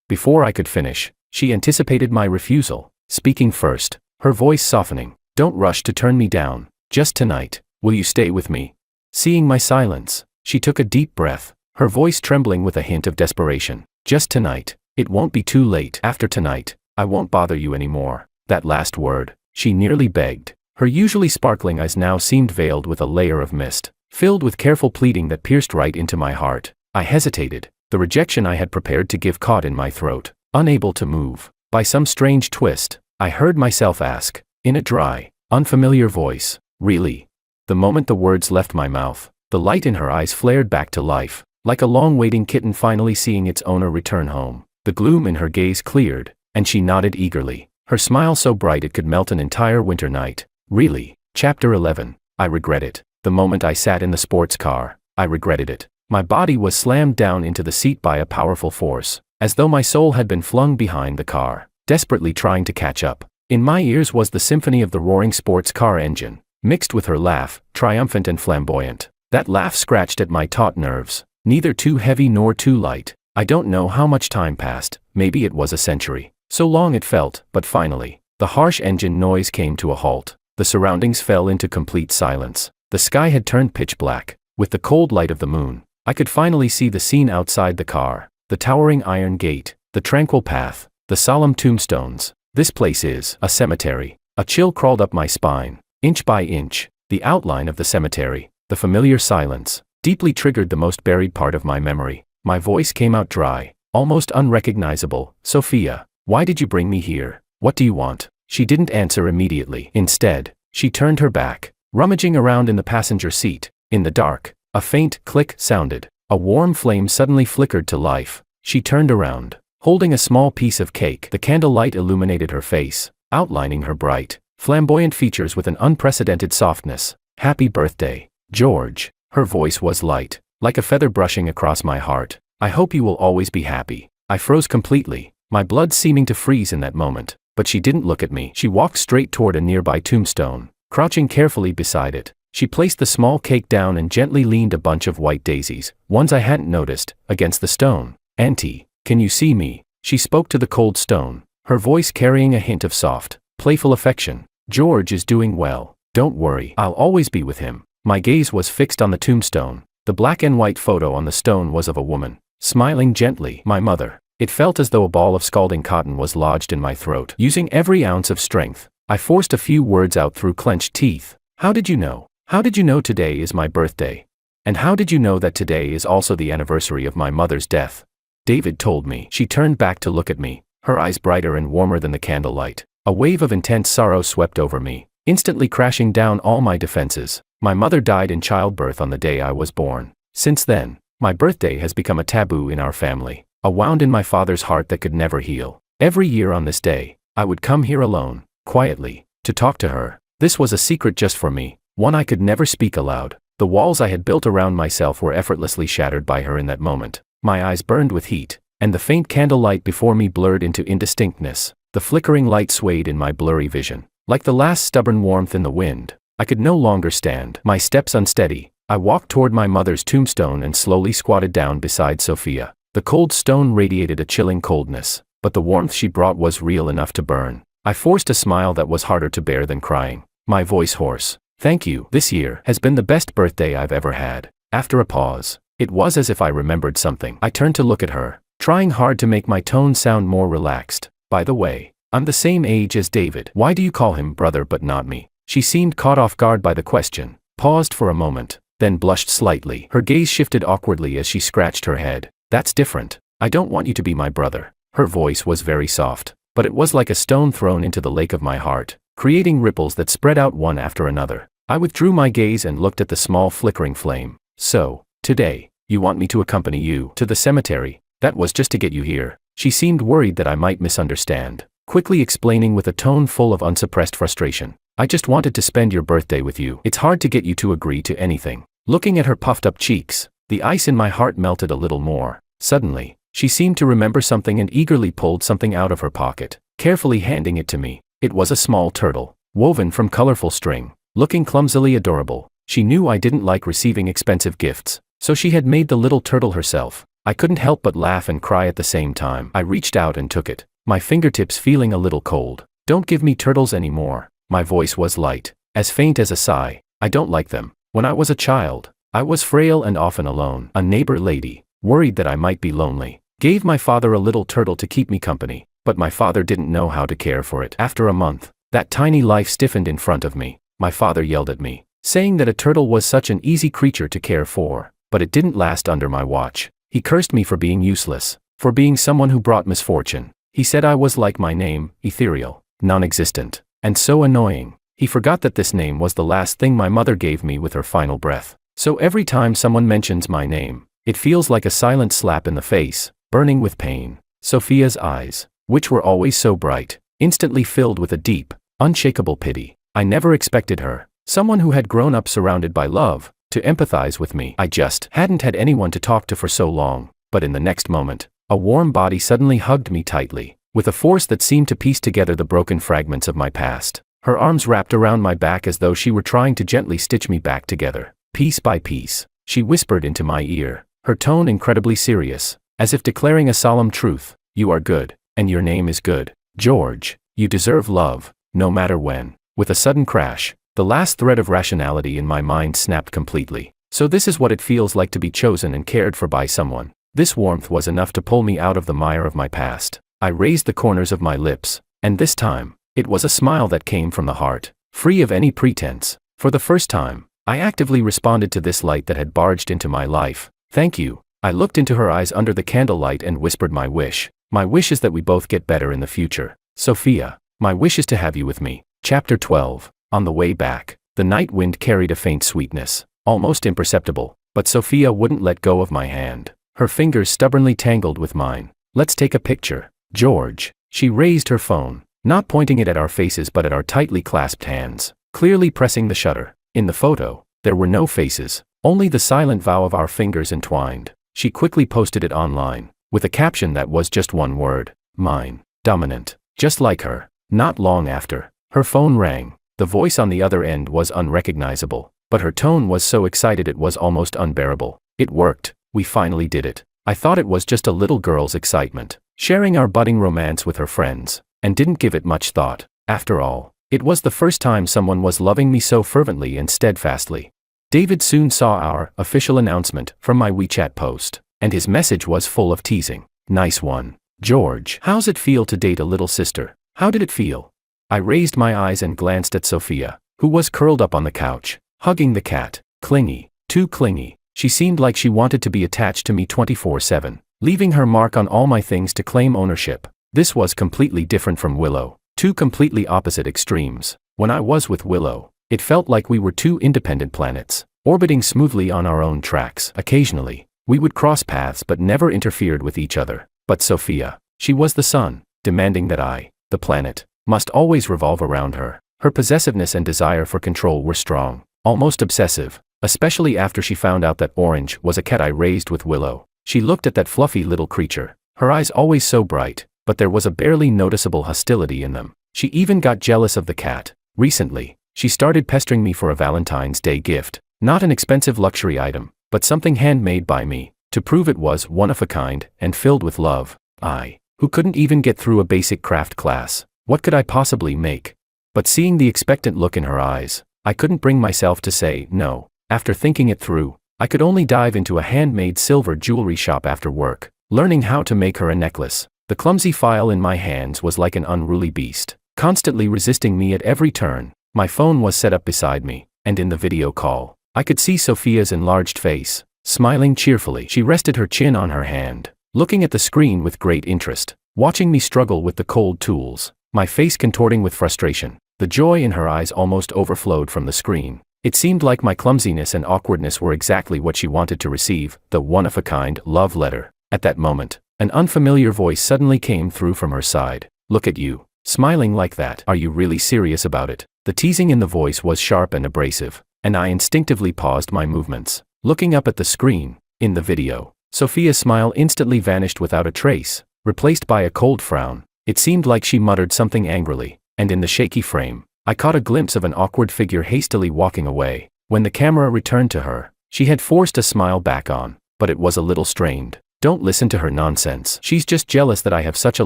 Before I could finish, she anticipated my refusal, speaking first, her voice softening. "Don't rush to turn me down. Just tonight. Will you stay with me?" Seeing my silence, she took a deep breath, her voice trembling with a hint of desperation. "Just tonight. It won't be too late. After tonight, I won't bother you anymore." That last word, she nearly begged. Her usually sparkling eyes now seemed veiled with a layer of mist, filled with careful pleading that pierced right into my heart. I hesitated, the rejection I had prepared to give caught in my throat, unable to move. By some strange twist, I heard myself ask, in a dry, unfamiliar voice, "Really?" The moment the words left my mouth, the light in her eyes flared back to life, like a long-waiting kitten finally seeing its owner return home. The gloom in her gaze cleared, and she nodded eagerly, her smile so bright it could melt an entire winter night. "Really?" Chapter 11. I regret it. The moment I sat in the sports car, I regretted it. My body was slammed down into the seat by a powerful force, as though my soul had been flung behind the car, desperately trying to catch up. In my ears was the symphony of the roaring sports car engine, mixed with her laugh, triumphant and flamboyant. That laugh scratched at my taut nerves, neither too heavy nor too light. I don't know how much time passed, maybe it was a century. So long it felt, but finally, the harsh engine noise came to a halt. The surroundings fell into complete silence. The sky had turned pitch black. With the cold light of the moon, I could finally see the scene outside the car, the towering iron gate, the tranquil path, the solemn tombstones. This place is a cemetery. A chill crawled up my spine, inch by inch. The outline of the cemetery, the familiar silence, deeply triggered the most buried part of my memory. My voice came out dry, almost unrecognizable. "Sophia, why did you bring me here? What do you want?" She didn't answer immediately. Instead, she turned her back, rummaging around in the passenger seat. In the dark, a faint click sounded. A warm flame suddenly flickered to life. She turned around, holding a small piece of cake. The candlelight illuminated her face, outlining her bright, flamboyant features with an unprecedented softness. "Happy birthday, George." Her voice was light, like a feather brushing across my heart. "I hope you will always be happy." I froze completely, my blood seeming to freeze in that moment. But she didn't look at me. She walked straight toward a nearby tombstone, crouching carefully beside it. She placed the small cake down and gently leaned a bunch of white daisies, ones I hadn't noticed, against the stone. "Auntie, can you see me?" She spoke to the cold stone, her voice carrying a hint of soft, playful affection. "George is doing well. Don't worry, I'll always be with him." My gaze was fixed on the tombstone. The black and white photo on the stone was of a woman, smiling gently. My mother. It felt as though a ball of scalding cotton was lodged in my throat. Using every ounce of strength, I forced a few words out through clenched teeth. "How did you know? How did you know today is my birthday? And how did you know that today is also the anniversary of my mother's death?" "David told me." She turned back to look at me, her eyes brighter and warmer than the candlelight. A wave of intense sorrow swept over me, instantly crashing down all my defenses. My mother died in childbirth on the day I was born. Since then, my birthday has become a taboo in our family. a wound in my father's heart that could never heal. Every year on this day, I would come here alone, quietly, to talk to her. This was a secret just for me, one I could never speak aloud. The walls I had built around myself were effortlessly shattered by her in that moment. My eyes burned with heat, and the faint candlelight before me blurred into indistinctness. The flickering light swayed in my blurry vision, like the last stubborn warmth in the wind. I could no longer stand, my steps unsteady. I walked toward my mother's tombstone and slowly squatted down beside Sophia. The cold stone radiated a chilling coldness, but the warmth she brought was real enough to burn. I forced a smile that was harder to bear than crying, my voice hoarse. Thank you. This year has been the best birthday I've ever had. After a pause, it was as if I remembered something. I turned to look at her, trying hard to make my tone sound more relaxed. By the way, I'm the same age as David. Why do you call him brother but not me? She seemed caught off guard by the question, paused for a moment, then blushed slightly. Her gaze shifted awkwardly as she scratched her head. That's different. I don't want you to be my brother. Her voice was very soft, but it was like a stone thrown into the lake of my heart, creating ripples that spread out one after another. I withdrew my gaze and looked at the small flickering flame. So, today, you want me to accompany you to the cemetery? That was just to get you here. She seemed worried that I might misunderstand, quickly explaining with a tone full of unsuppressed frustration. I just wanted to spend your birthday with you. It's hard to get you to agree to anything. Looking at her puffed up cheeks, the ice in my heart melted a little more. Suddenly, she seemed to remember something and eagerly pulled something out of her pocket, carefully handing it to me. It was a small turtle, woven from colorful string, looking clumsily adorable. She knew I didn't like receiving expensive gifts, so she had made the little turtle herself. I couldn't help but laugh and cry at the same time. I reached out and took it, my fingertips feeling a little cold. Don't give me turtles anymore. My voice was light, as faint as a sigh. I don't like them. When I was a child, I was frail and often alone. A neighbor lady, worried that I might be lonely, gave my father a little turtle to keep me company, but my father didn't know how to care for it. After a month, that tiny life stiffened in front of me. My father yelled at me, saying that a turtle was such an easy creature to care for, but it didn't last under my watch. He cursed me for being useless, for being someone who brought misfortune. He said I was like my name, ethereal, non-existent, and so annoying. He forgot that this name was the last thing my mother gave me with her final breath. So every time someone mentions my name, it feels like a silent slap in the face, burning with pain. Sophia's eyes, which were always so bright, instantly filled with a deep, unshakable pity. I never expected her, someone who had grown up surrounded by love, to empathize with me. I just hadn't had anyone to talk to for so long. But in the next moment, a warm body suddenly hugged me tightly, with a force that seemed to piece together the broken fragments of my past. Her arms wrapped around my back as though she were trying to gently stitch me back together, piece by piece. She whispered into my ear, her tone incredibly serious, as if declaring a solemn truth. You are good, and your name is good. George, you deserve love, no matter when. With a sudden crash, the last thread of rationality in my mind snapped completely. So this is what it feels like to be chosen and cared for by someone. This warmth was enough to pull me out of the mire of my past. I raised the corners of my lips, and this time, it was a smile that came from the heart, free of any pretense. For the first time, I actively responded to this light that had barged into my life. Thank you. I looked into her eyes under the candlelight and whispered my wish. My wish is that we both get better in the future. Sophia, my wish is to have you with me. Chapter 12. On the way back, the night wind carried a faint sweetness, almost imperceptible, but Sophia wouldn't let go of my hand. Her fingers stubbornly tangled with mine. Let's take a picture, George. She raised her phone, not pointing it at our faces but at our tightly clasped hands, clearly pressing the shutter. In the photo, there were no faces, only the silent vow of our fingers entwined. She quickly posted it online, with a caption that was just one word: mine. Dominant. Just like her. Not long after, her phone rang. The voice on the other end was unrecognizable, but her tone was so excited it was almost unbearable. It worked. We finally did it. I thought it was just a little girl's excitement, sharing our budding romance with her friends, and didn't give it much thought. After all, it was the first time someone was loving me so fervently and steadfastly. David soon saw our official announcement from my WeChat post, and his message was full of teasing. Nice one, George. How's it feel to date a little sister? How did it feel? I raised my eyes and glanced at Sophia, who was curled up on the couch, hugging the cat. Clingy, too clingy. She seemed like she wanted to be attached to me 24/7, leaving her mark on all my things to claim ownership. This was completely different from Willow, two completely opposite extremes. When I was with Willow, it felt like we were two independent planets, orbiting smoothly on our own tracks. Occasionally, we would cross paths but never interfered with each other. But Sophia, she was the sun, demanding that I, the planet, must always revolve around her. Her possessiveness and desire for control were strong, almost obsessive, especially after she found out that Orange was a cat I raised with Willow. She looked at that fluffy little creature, her eyes always so bright, but there was a barely noticeable hostility in them. She even got jealous of the cat. Recently, she started pestering me for a Valentine's Day gift, not an expensive luxury item, but something handmade by me, to prove it was one of a kind and filled with love. I, who couldn't even get through a basic craft class, what could I possibly make? But seeing the expectant look in her eyes, I couldn't bring myself to say no. After thinking it through, I could only dive into a handmade silver jewelry shop after work, learning how to make her a necklace. The clumsy file in my hands was like an unruly beast, constantly resisting me at every turn. My phone was set up beside me, and in the video call, I could see Sophia's enlarged face, smiling cheerfully. She rested her chin on her hand, looking at the screen with great interest, watching me struggle with the cold tools, my face contorting with frustration. The joy in her eyes almost overflowed from the screen. It seemed like my clumsiness and awkwardness were exactly what she wanted to receive, the one-of-a-kind love letter. At that moment, an unfamiliar voice suddenly came through from her side. Look at you, smiling like that. Are you really serious about it? The teasing in the voice was sharp and abrasive, and I instinctively paused my movements, looking up at the screen. In the video, Sophia's smile instantly vanished without a trace, replaced by a cold frown. It seemed like she muttered something angrily, and in the shaky frame, I caught a glimpse of an awkward figure hastily walking away. When the camera returned to her, she had forced a smile back on, but it was a little strained. Don't listen to her nonsense. She's just jealous that I have such a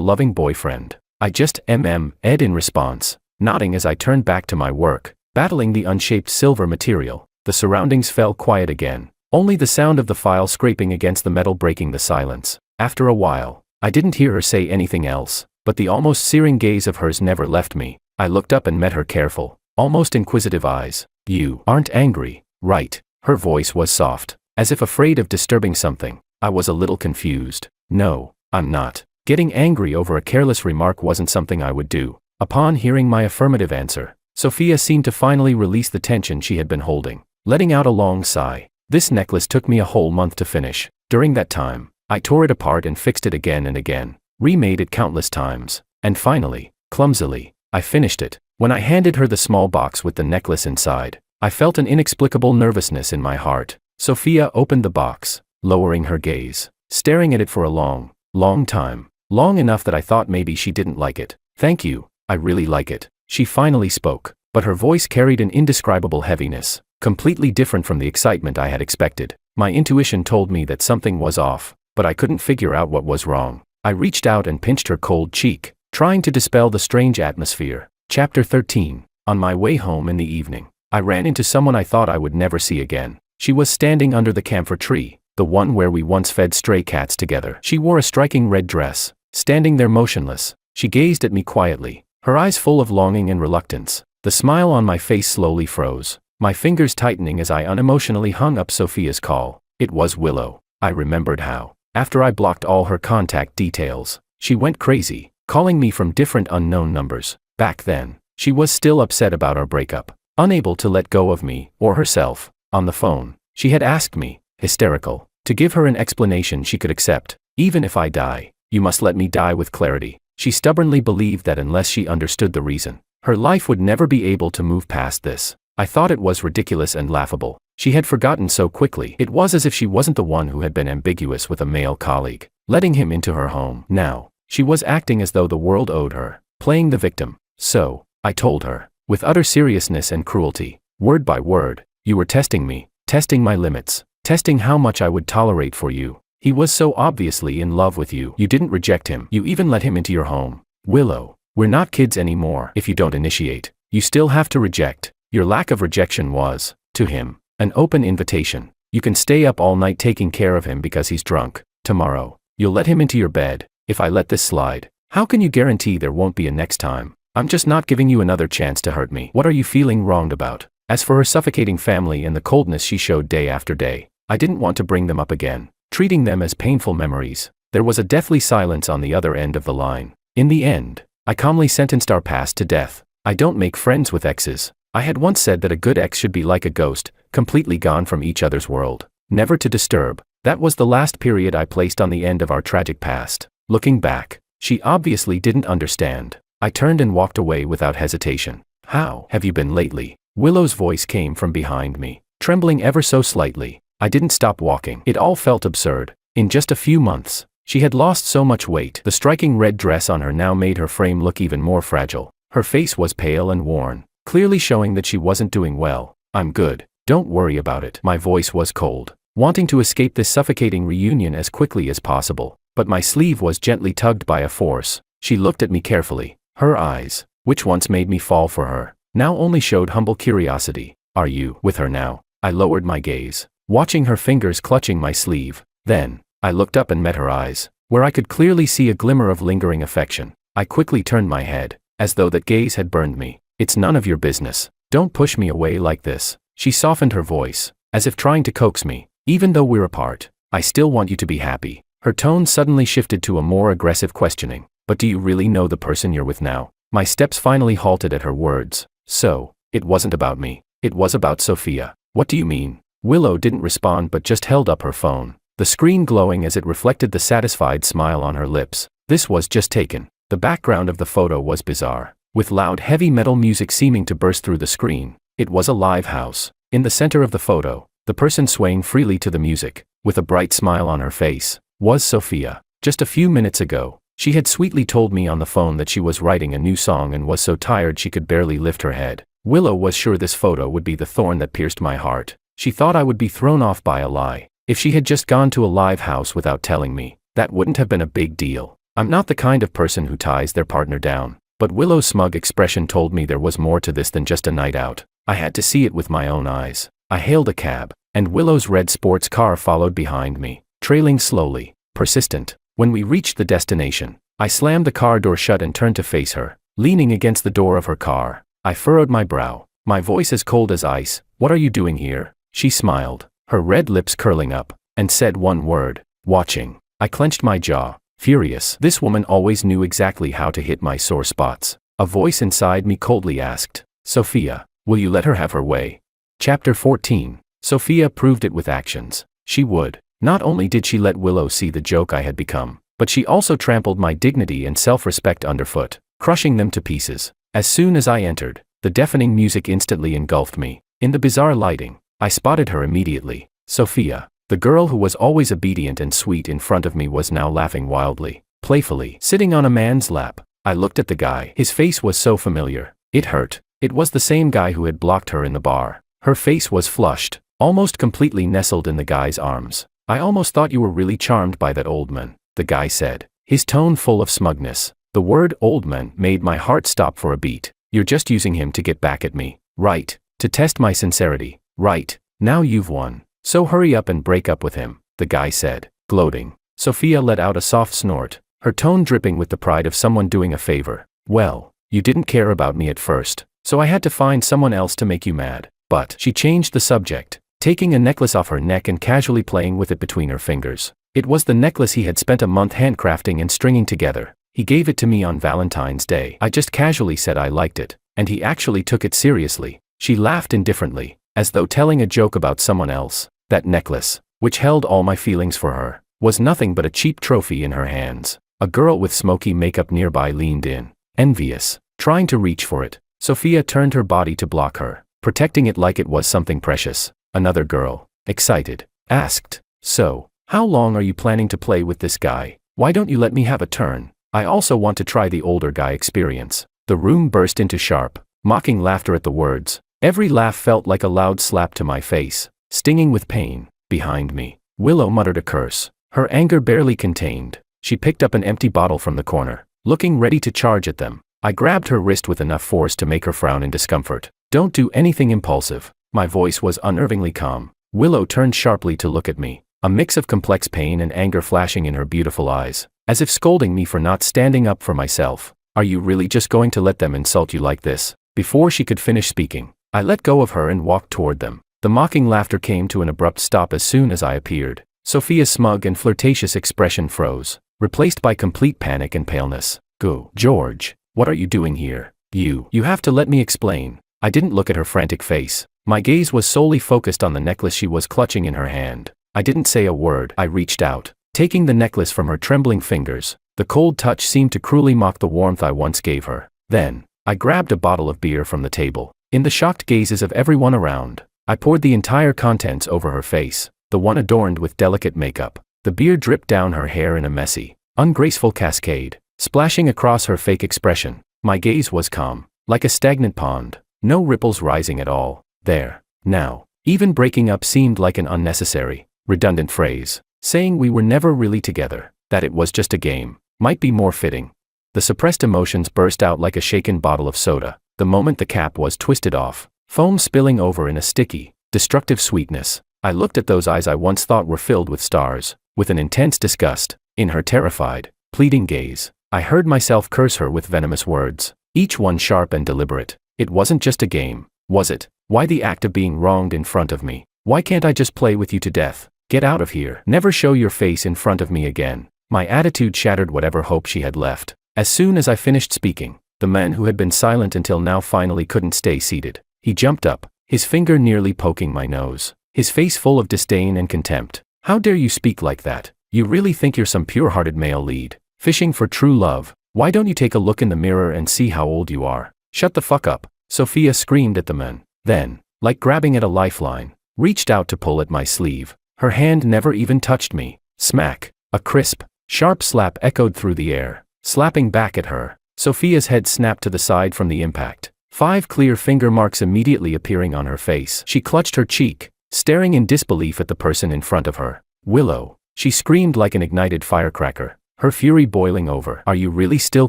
loving boyfriend. I just Ed in response, nodding as I turned back to my work, battling the unshaped silver material. The surroundings fell quiet again, only the sound of the file scraping against the metal breaking the silence. After a while, I didn't hear her say anything else, but the almost searing gaze of hers never left me. I looked up and met her careful, almost inquisitive eyes. You aren't angry, right? Her voice was soft, as if afraid of disturbing something. I was a little confused. No, I'm not. Getting angry over a careless remark wasn't something I would do. Upon hearing my affirmative answer, Sophia seemed to finally release the tension she had been holding, letting out a long sigh. This necklace took me a whole month to finish. During that time, I tore it apart and fixed it again and again, remade it countless times, and finally, clumsily, I finished it. When I handed her the small box with the necklace inside, I felt an inexplicable nervousness in my heart. Sophia opened the box, lowering her gaze, staring at it for a long, long time, long enough that I thought maybe she didn't like it. Thank you, I really like it. She finally spoke, but her voice carried an indescribable heaviness, completely different from the excitement I had expected. My intuition told me that something was off, but I couldn't figure out what was wrong. I reached out and pinched her cold cheek, trying to dispel the strange atmosphere. Chapter 13. On my way home in the evening, I ran into someone I thought I would never see again. She was standing under the camphor tree, the one where we once fed stray cats together. She wore a striking red dress. Standing there motionless, she gazed at me quietly, her eyes full of longing and reluctance. The smile on my face slowly froze, my fingers tightening as I unemotionally hung up Sophia's call. It was Willow. I remembered how, after I blocked all her contact details, she went crazy, calling me from different unknown numbers. Back then, she was still upset about our breakup, unable to let go of me or herself. On the phone, she had asked me, hysterical, to give her an explanation she could accept. Even if I die, you must let me die with clarity. She stubbornly believed that unless she understood the reason, her life would never be able to move past this. I thought it was ridiculous and laughable. She had forgotten so quickly. It was as if she wasn't the one who had been ambiguous with a male colleague, letting him into her home. Now, she was acting as though the world owed her, playing the victim. So, I told her, with utter seriousness and cruelty, word by word, you were testing me, testing my limits, testing how much I would tolerate for you. He was so obviously in love with you. You didn't reject him. You even let him into your home. Willow, we're not kids anymore. If you don't initiate, you still have to reject. Your lack of rejection was, to him, an open invitation. You can stay up all night taking care of him because he's drunk. Tomorrow, you'll let him into your bed. If I let this slide, how can you guarantee there won't be a next time? I'm just not giving you another chance to hurt me. What are you feeling wronged about? As for her suffocating family and the coldness she showed day after day, I didn't want to bring them up again, treating them as painful memories. There was a deathly silence on the other end of the line. In the end, I calmly sentenced our past to death. I don't make friends with exes. I had once said that a good ex should be like a ghost, completely gone from each other's world, never to disturb. That was the last period I placed on the end of our tragic past. Looking back, she obviously didn't understand. I turned and walked away without hesitation. How have you been lately? Willow's voice came from behind me, trembling ever so slightly. I didn't stop walking. It all felt absurd. In just a few months, she had lost so much weight. The striking red dress on her now made her frame look even more fragile. Her face was pale and worn, clearly showing that she wasn't doing well. I'm good. Don't worry about it. My voice was cold, wanting to escape this suffocating reunion as quickly as possible. But my sleeve was gently tugged by a force. She looked at me carefully. Her eyes, which once made me fall for her, now only showed humble curiosity. Are you with her now? I lowered my gaze, watching her fingers clutching my sleeve. Then, I looked up and met her eyes, where I could clearly see a glimmer of lingering affection. I quickly turned my head, as though that gaze had burned me. It's none of your business. Don't push me away like this. She softened her voice, as if trying to coax me. Even though we're apart, I still want you to be happy. Her tone suddenly shifted to a more aggressive questioning. But do you really know the person you're with now? My steps finally halted at her words. So, it wasn't about me. It was about Sophia. What do you mean? Willow didn't respond but just held up her phone, the screen glowing as it reflected the satisfied smile on her lips. This was just taken. The background of the photo was bizarre, with loud heavy metal music seeming to burst through the screen. It was a live house. In the center of the photo, the person swaying freely to the music, with a bright smile on her face, was Sophia. Just a few minutes ago, she had sweetly told me on the phone that she was writing a new song and was so tired she could barely lift her head. Willow was sure this photo would be the thorn that pierced my heart. She thought I would be thrown off by a lie. If she had just gone to a live house without telling me, that wouldn't have been a big deal. I'm not the kind of person who ties their partner down. But Willow's smug expression told me there was more to this than just a night out. I had to see it with my own eyes. I hailed a cab, and Willow's red sports car followed behind me, trailing slowly, persistent. When we reached the destination, I slammed the car door shut and turned to face her, leaning against the door of her car. I furrowed my brow, my voice as cold as ice. What are you doing here? She smiled, her red lips curling up, and said one word, watching. I clenched my jaw, furious. This woman always knew exactly how to hit my sore spots. A voice inside me coldly asked, Sophia, will you let her have her way? Chapter 14. Sophia proved it with actions. She would. Not only did she let Willow see the joke I had become, but she also trampled my dignity and self-respect underfoot, crushing them to pieces. As soon as I entered, the deafening music instantly engulfed me. In the bizarre lighting, I spotted her immediately. Sophia, the girl who was always obedient and sweet in front of me, was now laughing wildly, playfully, sitting on a man's lap. I looked at the guy. His face was so familiar. It hurt. It was the same guy who had blocked her in the bar. Her face was flushed, almost completely nestled in the guy's arms. I almost thought you were really charmed by that old man, the guy said, his tone full of smugness. The word old man made my heart stop for a beat. You're just using him to get back at me, right? To test my sincerity, right? Now you've won. So hurry up and break up with him, the guy said, gloating. Sophia let out a soft snort, her tone dripping with the pride of someone doing a favor. Well, you didn't care about me at first, so I had to find someone else to make you mad. But she changed the subject, taking a necklace off her neck and casually playing with it between her fingers. It was the necklace he had spent a month handcrafting and stringing together. He gave it to me on Valentine's Day. I just casually said I liked it, and he actually took it seriously. She laughed indifferently, as though telling a joke about someone else. That necklace, which held all my feelings for her, was nothing but a cheap trophy in her hands. A girl with smoky makeup nearby leaned in, envious, trying to reach for it. Sophia turned her body to block her, protecting it like it was something precious. Another girl, excited, asked, so, how long are you planning to play with this guy? Why don't you let me have a turn? I also want to try the older guy experience. The room burst into sharp, mocking laughter at the words. Every laugh felt like a loud slap to my face, stinging with pain. Behind me, Willow muttered a curse, her anger barely contained. She picked up an empty bottle from the corner, looking ready to charge at them. I grabbed her wrist with enough force to make her frown in discomfort. Don't do anything impulsive. My voice was unnervingly calm. Willow turned sharply to look at me, a mix of complex pain and anger flashing in her beautiful eyes, as if scolding me for not standing up for myself. Are you really just going to let them insult you like this? Before she could finish speaking, I let go of her and walked toward them. The mocking laughter came to an abrupt stop as soon as I appeared. Sophia's smug and flirtatious expression froze, replaced by complete panic and paleness. Go, George, what are you doing here? You have to let me explain. I didn't look at her frantic face. My gaze was solely focused on the necklace she was clutching in her hand. I didn't say a word. I reached out, taking the necklace from her trembling fingers. The cold touch seemed to cruelly mock the warmth I once gave her. Then, I grabbed a bottle of beer from the table. In the shocked gazes of everyone around, I poured the entire contents over her face, the one adorned with delicate makeup. The beer dripped down her hair in a messy, ungraceful cascade, splashing across her fake expression. My gaze was calm, like a stagnant pond, no ripples rising at all. There, now. Even breaking up seemed like an unnecessary, redundant phrase. Saying we were never really together, that it was just a game, might be more fitting. The suppressed emotions burst out like a shaken bottle of soda, the moment the cap was twisted off, foam spilling over in a sticky, destructive sweetness. I looked at those eyes I once thought were filled with stars, with an intense disgust. In her terrified, pleading gaze, I heard myself curse her with venomous words, each one sharp and deliberate. It wasn't just a game, was it? Why the act of being wronged in front of me? Why can't I just play with you to death? Get out of here. Never show your face in front of me again. My attitude shattered whatever hope she had left. As soon as I finished speaking, the man who had been silent until now finally couldn't stay seated. He jumped up, his finger nearly poking my nose, his face full of disdain and contempt. How dare you speak like that? You really think you're some pure-hearted male lead, fishing for true love? Why don't you take a look in the mirror and see how old you are? Shut the fuck up, Sophia screamed at the man. Then, like grabbing at a lifeline, reached out to pull at my sleeve. Her hand never even touched me. Smack. A crisp, sharp slap echoed through the air, slapping back at her. Sophia's head snapped to the side from the impact, 5 clear finger marks immediately appearing on her face. She clutched her cheek, staring in disbelief at the person in front of her. Willow. She screamed like an ignited firecracker, her fury boiling over. Are you really still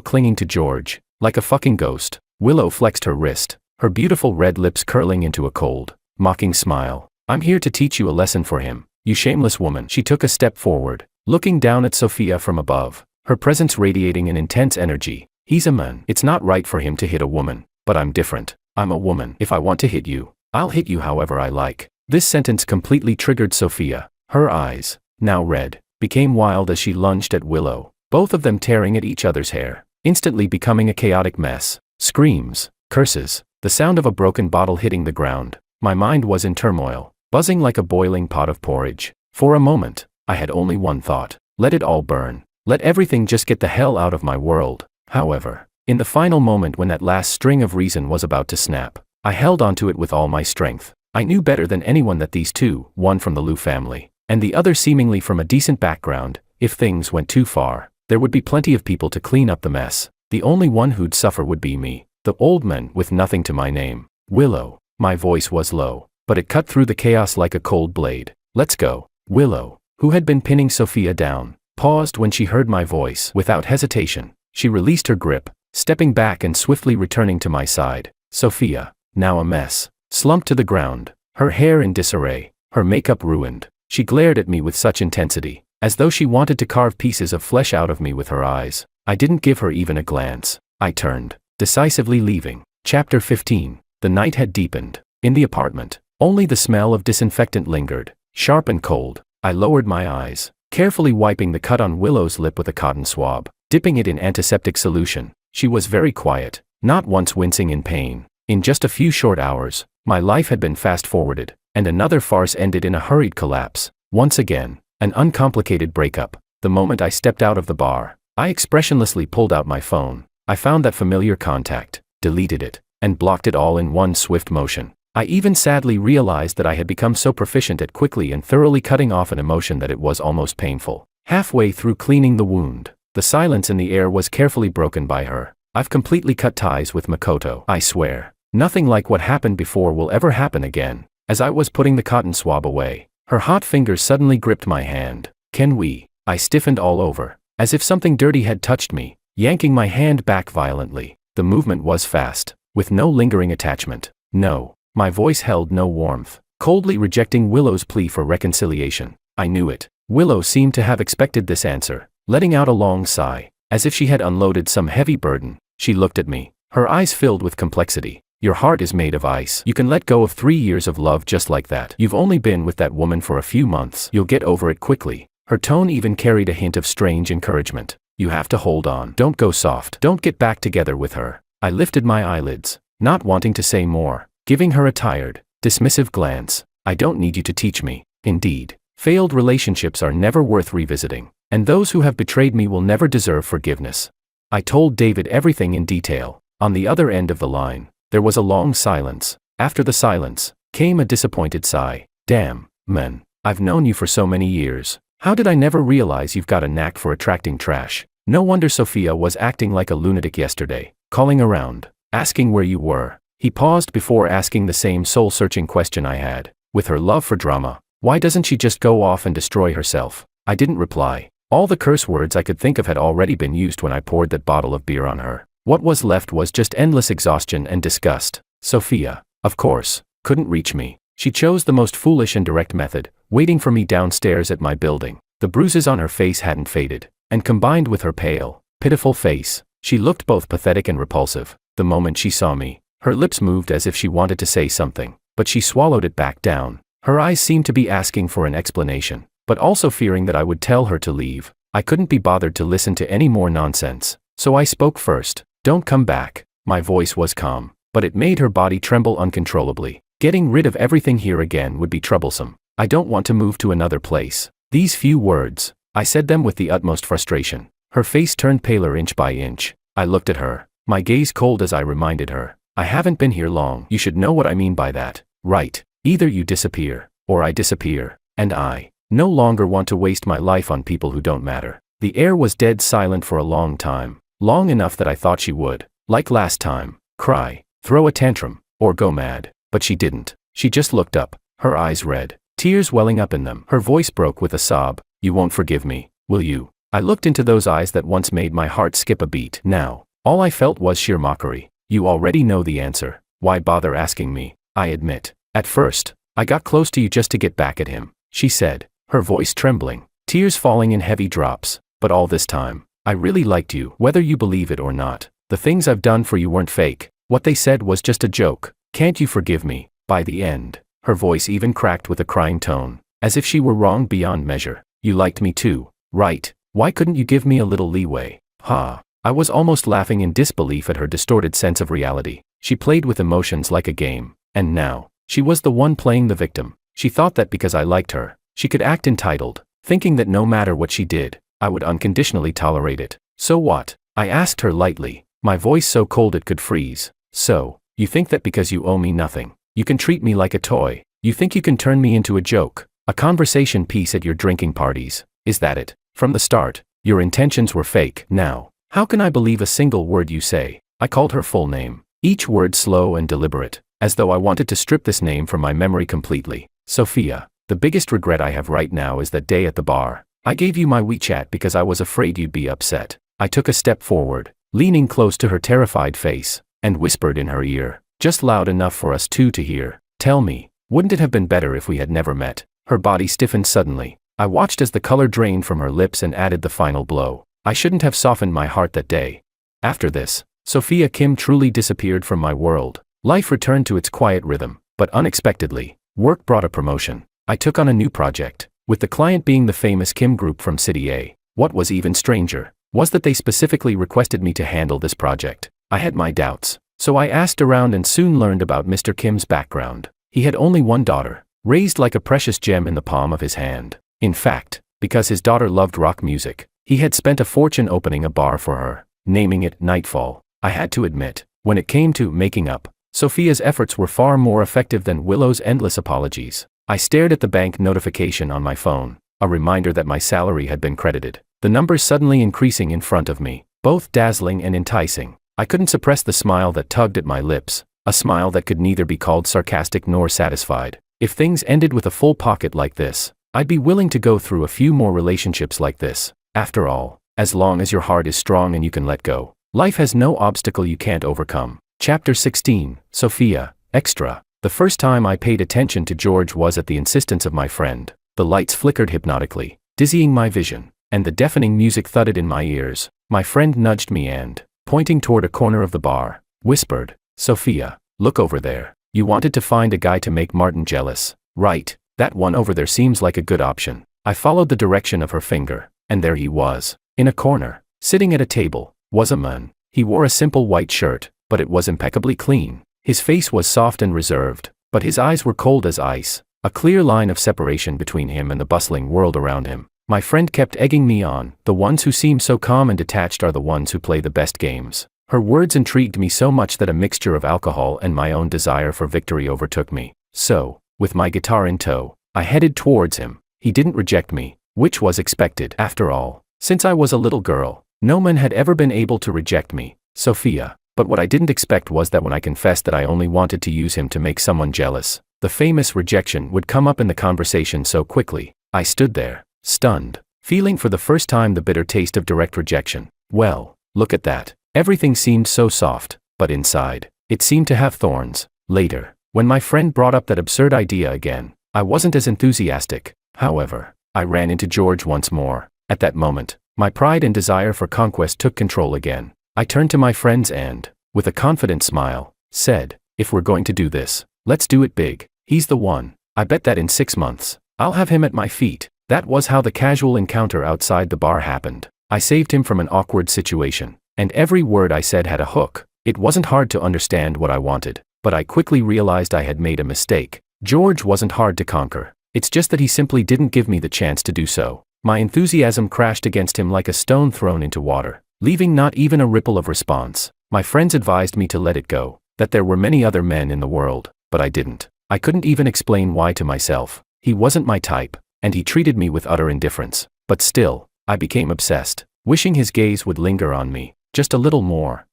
clinging to George? Like a fucking ghost? Willow flexed her wrist, her beautiful red lips curling into a cold, mocking smile. I'm here to teach you a lesson for him. You shameless woman. She took a step forward, looking down at Sophia from above, her presence radiating an intense energy. He's a man. It's not right for him to hit a woman, but I'm different. I'm a woman. If I want to hit you, I'll hit you however I like. This sentence completely triggered Sophia. Her eyes, now red, became wild as she lunged at Willow, both of them tearing at each other's hair, instantly becoming a chaotic mess. Screams, curses, the sound of a broken bottle hitting the ground. My mind was in turmoil, buzzing like a boiling pot of porridge. For a moment, I had only one thought. Let it all burn. Let everything just get the hell out of my world. However, in the final moment when that last string of reason was about to snap, I held onto it with all my strength. I knew better than anyone that these two, one from the Liu family, and the other seemingly from a decent background, if things went too far, there would be plenty of people to clean up the mess. The only one who'd suffer would be me, the old man with nothing to my name. Willow. My voice was low, but it cut through the chaos like a cold blade. Let's go. Willow, who had been pinning Sophia down, paused when she heard my voice. Without hesitation, she released her grip, stepping back and swiftly returning to my side. Sophia, now a mess, slumped to the ground, her hair in disarray, her makeup ruined. She glared at me with such intensity, as though she wanted to carve pieces of flesh out of me with her eyes. I didn't give her even a glance. I turned, decisively leaving. Chapter 15. The night had deepened. In the apartment, only the smell of disinfectant lingered, sharp and cold. I lowered my eyes, carefully wiping the cut on Willow's lip with a cotton swab, dipping it in antiseptic solution. She was very quiet, not once wincing in pain. In just a few short hours, my life had been fast-forwarded, and another farce ended in a hurried collapse. Once again, an uncomplicated breakup. The moment I stepped out of the bar, I expressionlessly pulled out my phone. I found that familiar contact, deleted it, and blocked it all in one swift motion. I even sadly realized that I had become so proficient at quickly and thoroughly cutting off an emotion that it was almost painful. Halfway through cleaning the wound, the silence in the air was carefully broken by her. I've completely cut ties with Makoto. I swear, nothing like what happened before will ever happen again. As I was putting the cotton swab away, her hot fingers suddenly gripped my hand. Can we? I stiffened all over, as if something dirty had touched me, yanking my hand back violently. The movement was fast, with no lingering attachment. No. My voice held no warmth, coldly rejecting Willow's plea for reconciliation. I knew it. Willow seemed to have expected this answer, letting out a long sigh, as if she had unloaded some heavy burden. She looked at me, her eyes filled with complexity. Your heart is made of ice. You can let go of 3 years of love just like that. You've only been with that woman for a few months. You'll get over it quickly. Her tone even carried a hint of strange encouragement. You have to hold on. Don't go soft. Don't get back together with her. I lifted my eyelids, not wanting to say more, giving her a tired, dismissive glance. I don't need you to teach me. Indeed, Failed relationships are never worth revisiting, and those who have betrayed me will never deserve forgiveness. I told David everything in detail. On the other end of the line, there was a long silence. After the silence, came a disappointed sigh. Damn, man, I've known you for so many years. How did I never realize you've got a knack for attracting trash? No wonder Sophia was acting like a lunatic yesterday, calling around, asking where you were. He paused before asking the same soul-searching question I had. With her love for drama, why doesn't she just go off and destroy herself? I didn't reply. All the curse words I could think of had already been used when I poured that bottle of beer on her. What was left was just endless exhaustion and disgust. Sophia, of course, couldn't reach me. She chose the most foolish and direct method, waiting for me downstairs at my building. The bruises on her face hadn't faded, and combined with her pale, pitiful face, she looked both pathetic and repulsive. The moment she saw me, her lips moved as if she wanted to say something, but she swallowed it back down. Her eyes seemed to be asking for an explanation, but also fearing that I would tell her to leave. I couldn't be bothered to listen to any more nonsense, so I spoke first. Don't come back. My voice was calm, but it made her body tremble uncontrollably. Getting rid of everything here again would be troublesome. I don't want to move to another place. These few words, I said them with the utmost frustration. Her face turned paler inch by inch. I looked at her, my gaze cold as I reminded her. I haven't been here long. You should know what I mean by that, right? Either you disappear, or I disappear, and I no longer want to waste my life on people who don't matter. The air was dead silent for a long time, long enough that I thought she would, like last time, cry, throw a tantrum, or go mad, but she didn't. She just looked up, her eyes red, tears welling up in them. Her voice broke with a sob. You won't forgive me, will you? I looked into those eyes that once made my heart skip a beat. Now, all I felt was sheer mockery. You already know the answer. Why bother asking me? I admit. At first, I got close to you just to get back at him, she said, her voice trembling, tears falling in heavy drops. But all this time, I really liked you, whether you believe it or not. The things I've done for you weren't fake. What they said was just a joke. Can't you forgive me? By the end, her voice even cracked with a crying tone, as if she were wrong beyond measure. You liked me too, right? Why couldn't you give me a little leeway? Ha! I was almost laughing in disbelief at her distorted sense of reality. She played with emotions like a game, and now, she was the one playing the victim. She thought that because I liked her, she could act entitled, thinking that no matter what she did, I would unconditionally tolerate it. So what? I asked her lightly, my voice so cold it could freeze. So, you think that because you owe me nothing, you can treat me like a toy? You think you can turn me into a joke, a conversation piece at your drinking parties? Is that it? From the start, your intentions were fake. Now, how can I believe a single word you say? I called her full name, each word slow and deliberate, as though I wanted to strip this name from my memory completely. Sophia, the biggest regret I have right now is that day at the bar. I gave you my WeChat because I was afraid you'd be upset. I took a step forward, leaning close to her terrified face, and whispered in her ear, just loud enough for us two to hear. Tell me, wouldn't it have been better if we had never met? Her body stiffened suddenly. I watched as the color drained from her lips and added the final blow. I shouldn't have softened my heart that day. After this, Sophia Kim truly disappeared from my world. Life returned to its quiet rhythm, but unexpectedly, work brought a promotion. I took on a new project, with the client being the famous Kim Group from City A. What was even stranger was that they specifically requested me to handle this project. I had my doubts, so I asked around and soon learned about Mr. Kim's background. He had only one daughter, raised like a precious gem in the palm of his hand. In fact, because his daughter loved rock music, he had spent a fortune opening a bar for her, naming it Nightfall. I had to admit, when it came to making up, Sophia's efforts were far more effective than Willow's endless apologies. I stared at the bank notification on my phone, a reminder that my salary had been credited. The numbers suddenly increasing in front of me, both dazzling and enticing. I couldn't suppress the smile that tugged at my lips, a smile that could neither be called sarcastic nor satisfied. If things ended with a full pocket like this, I'd be willing to go through a few more relationships like this. After all, as long as your heart is strong and you can let go, life has no obstacle you can't overcome. Chapter 16, Sophia, Extra. The first time I paid attention to George was at the insistence of my friend. The lights flickered hypnotically, dizzying my vision, and the deafening music thudded in my ears. My friend nudged me and, pointing toward a corner of the bar, whispered, Sophia, look over there. You wanted to find a guy to make Martin jealous, right? That one over there seems like a good option. I followed the direction of her finger, and there he was. In a corner, sitting at a table, was a man. He wore a simple white shirt, but it was impeccably clean. His face was soft and reserved, but his eyes were cold as ice. a clear line of separation between him and the bustling world around him. My friend kept egging me on. The ones who seem so calm and detached are the ones who play the best games. Her words intrigued me so much that a mixture of alcohol and my own desire for victory overtook me. So, with my guitar in tow, I headed towards him. He didn't reject me, which was expected. After all, since I was a little girl, no man had ever been able to reject me, Sophia. But what I didn't expect was that when I confessed that I only wanted to use him to make someone jealous, the famous rejection would come up in the conversation so quickly. I stood there, stunned, feeling for the first time the bitter taste of direct rejection. Well, look at that. Everything seemed so soft, but inside, it seemed to have thorns. Later, when my friend brought up that absurd idea again, I wasn't as enthusiastic. However, I ran into George once more. At that moment, my pride and desire for conquest took control again. I turned to my friends and, with a confident smile, said, "If we're going to do this, let's do it big. He's the one. I bet that in 6 months, I'll have him at my feet." That was how the casual encounter outside the bar happened. I saved him from an awkward situation, and every word I said had a hook. It wasn't hard to understand what I wanted, but I quickly realized I had made a mistake. George wasn't hard to conquer. It's just that he simply didn't give me the chance to do so. My enthusiasm crashed against him like a stone thrown into water, leaving not even a ripple of response. My friends advised me to let it go, that there were many other men in the world, but I didn't. I couldn't even explain why to myself. He wasn't my type, and he treated me with utter indifference. But still, I became obsessed, wishing his gaze would linger on me, just a little more,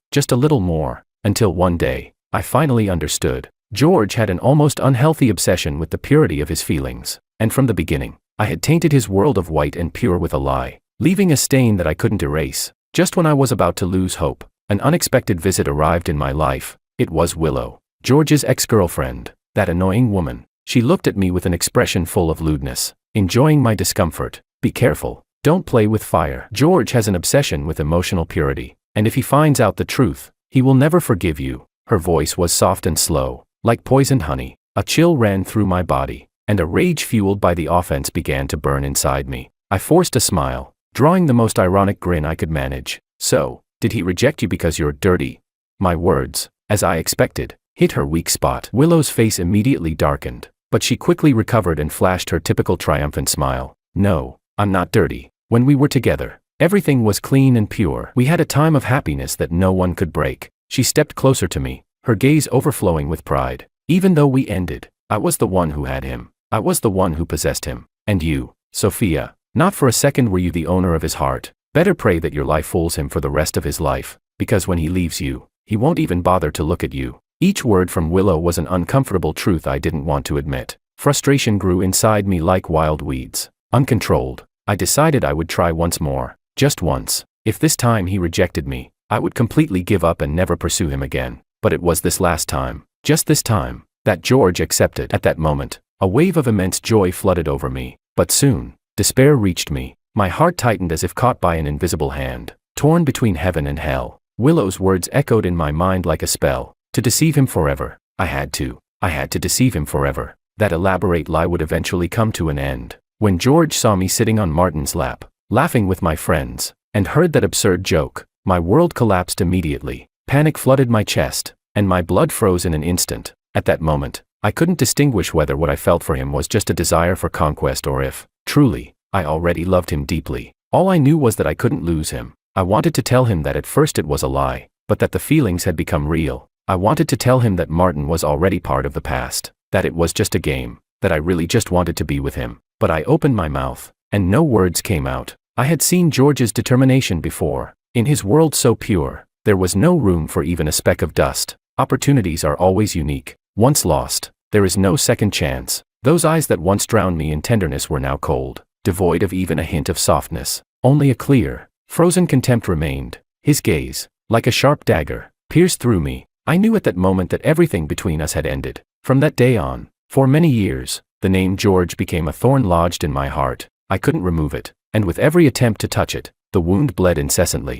until one day, I finally understood. George had an almost unhealthy obsession with the purity of his feelings, and from the beginning, I had tainted his world of white and pure with a lie, leaving a stain that I couldn't erase. Just when I was about to lose hope, an unexpected visit arrived in my life. It was Willow, George's ex-girlfriend, that annoying woman. She looked at me with an expression full of lewdness, enjoying my discomfort. "Be careful, don't play with fire. George has an obsession with emotional purity, and if he finds out the truth, he will never forgive you." Her voice was soft and slow, like poisoned honey. A chill ran through my body, and a rage fueled by the offense began to burn inside me. I forced a smile, drawing the most ironic grin I could manage. "So, did he reject you because you're dirty?" My words, as I expected, hit her weak spot. Willow's face immediately darkened, but she quickly recovered and flashed her typical triumphant smile. "No, I'm not dirty. When we were together, everything was clean and pure. We had a time of happiness that no one could break." She stepped closer to me, her gaze overflowing with pride. "Even though we ended, I was the one who had him. I was the one who possessed him. And you, Sophia, not for a second were you the owner of his heart. Better pray that your life fools him for the rest of his life, because when he leaves you, he won't even bother to look at you." Each word from Willow was an uncomfortable truth I didn't want to admit. Frustration grew inside me like wild weeds. Uncontrolled, I decided I would try once more, just once. If this time he rejected me, I would completely give up and never pursue him again. But it was this last time, just this time, that George accepted. At that moment, a wave of immense joy flooded over me. But soon, despair reached me. My heart tightened as if caught by an invisible hand, torn between heaven and hell. Willow's words echoed in my mind like a spell. To deceive him forever. I had to deceive him forever. That elaborate lie would eventually come to an end. When George saw me sitting on Martin's lap, laughing with my friends, and heard that absurd joke, my world collapsed immediately. Panic flooded my chest, and my blood froze in an instant. At that moment, I couldn't distinguish whether what I felt for him was just a desire for conquest or if, truly, I already loved him deeply. All I knew was that I couldn't lose him. I wanted to tell him that at first it was a lie, but that the feelings had become real. I wanted to tell him that Martin was already part of the past, that it was just a game, that I really just wanted to be with him. But I opened my mouth, and no words came out. I had seen George's determination before. In his world so pure, there was no room for even a speck of dust. Opportunities are always unique. Once lost, there is no second chance. Those eyes that once drowned me in tenderness were now cold, devoid of even a hint of softness. Only a clear, frozen contempt remained. His gaze, like a sharp dagger, pierced through me. I knew at that moment that everything between us had ended. From that day on, for many years, the name George became a thorn lodged in my heart. I couldn't remove it, and with every attempt to touch it, the wound bled incessantly.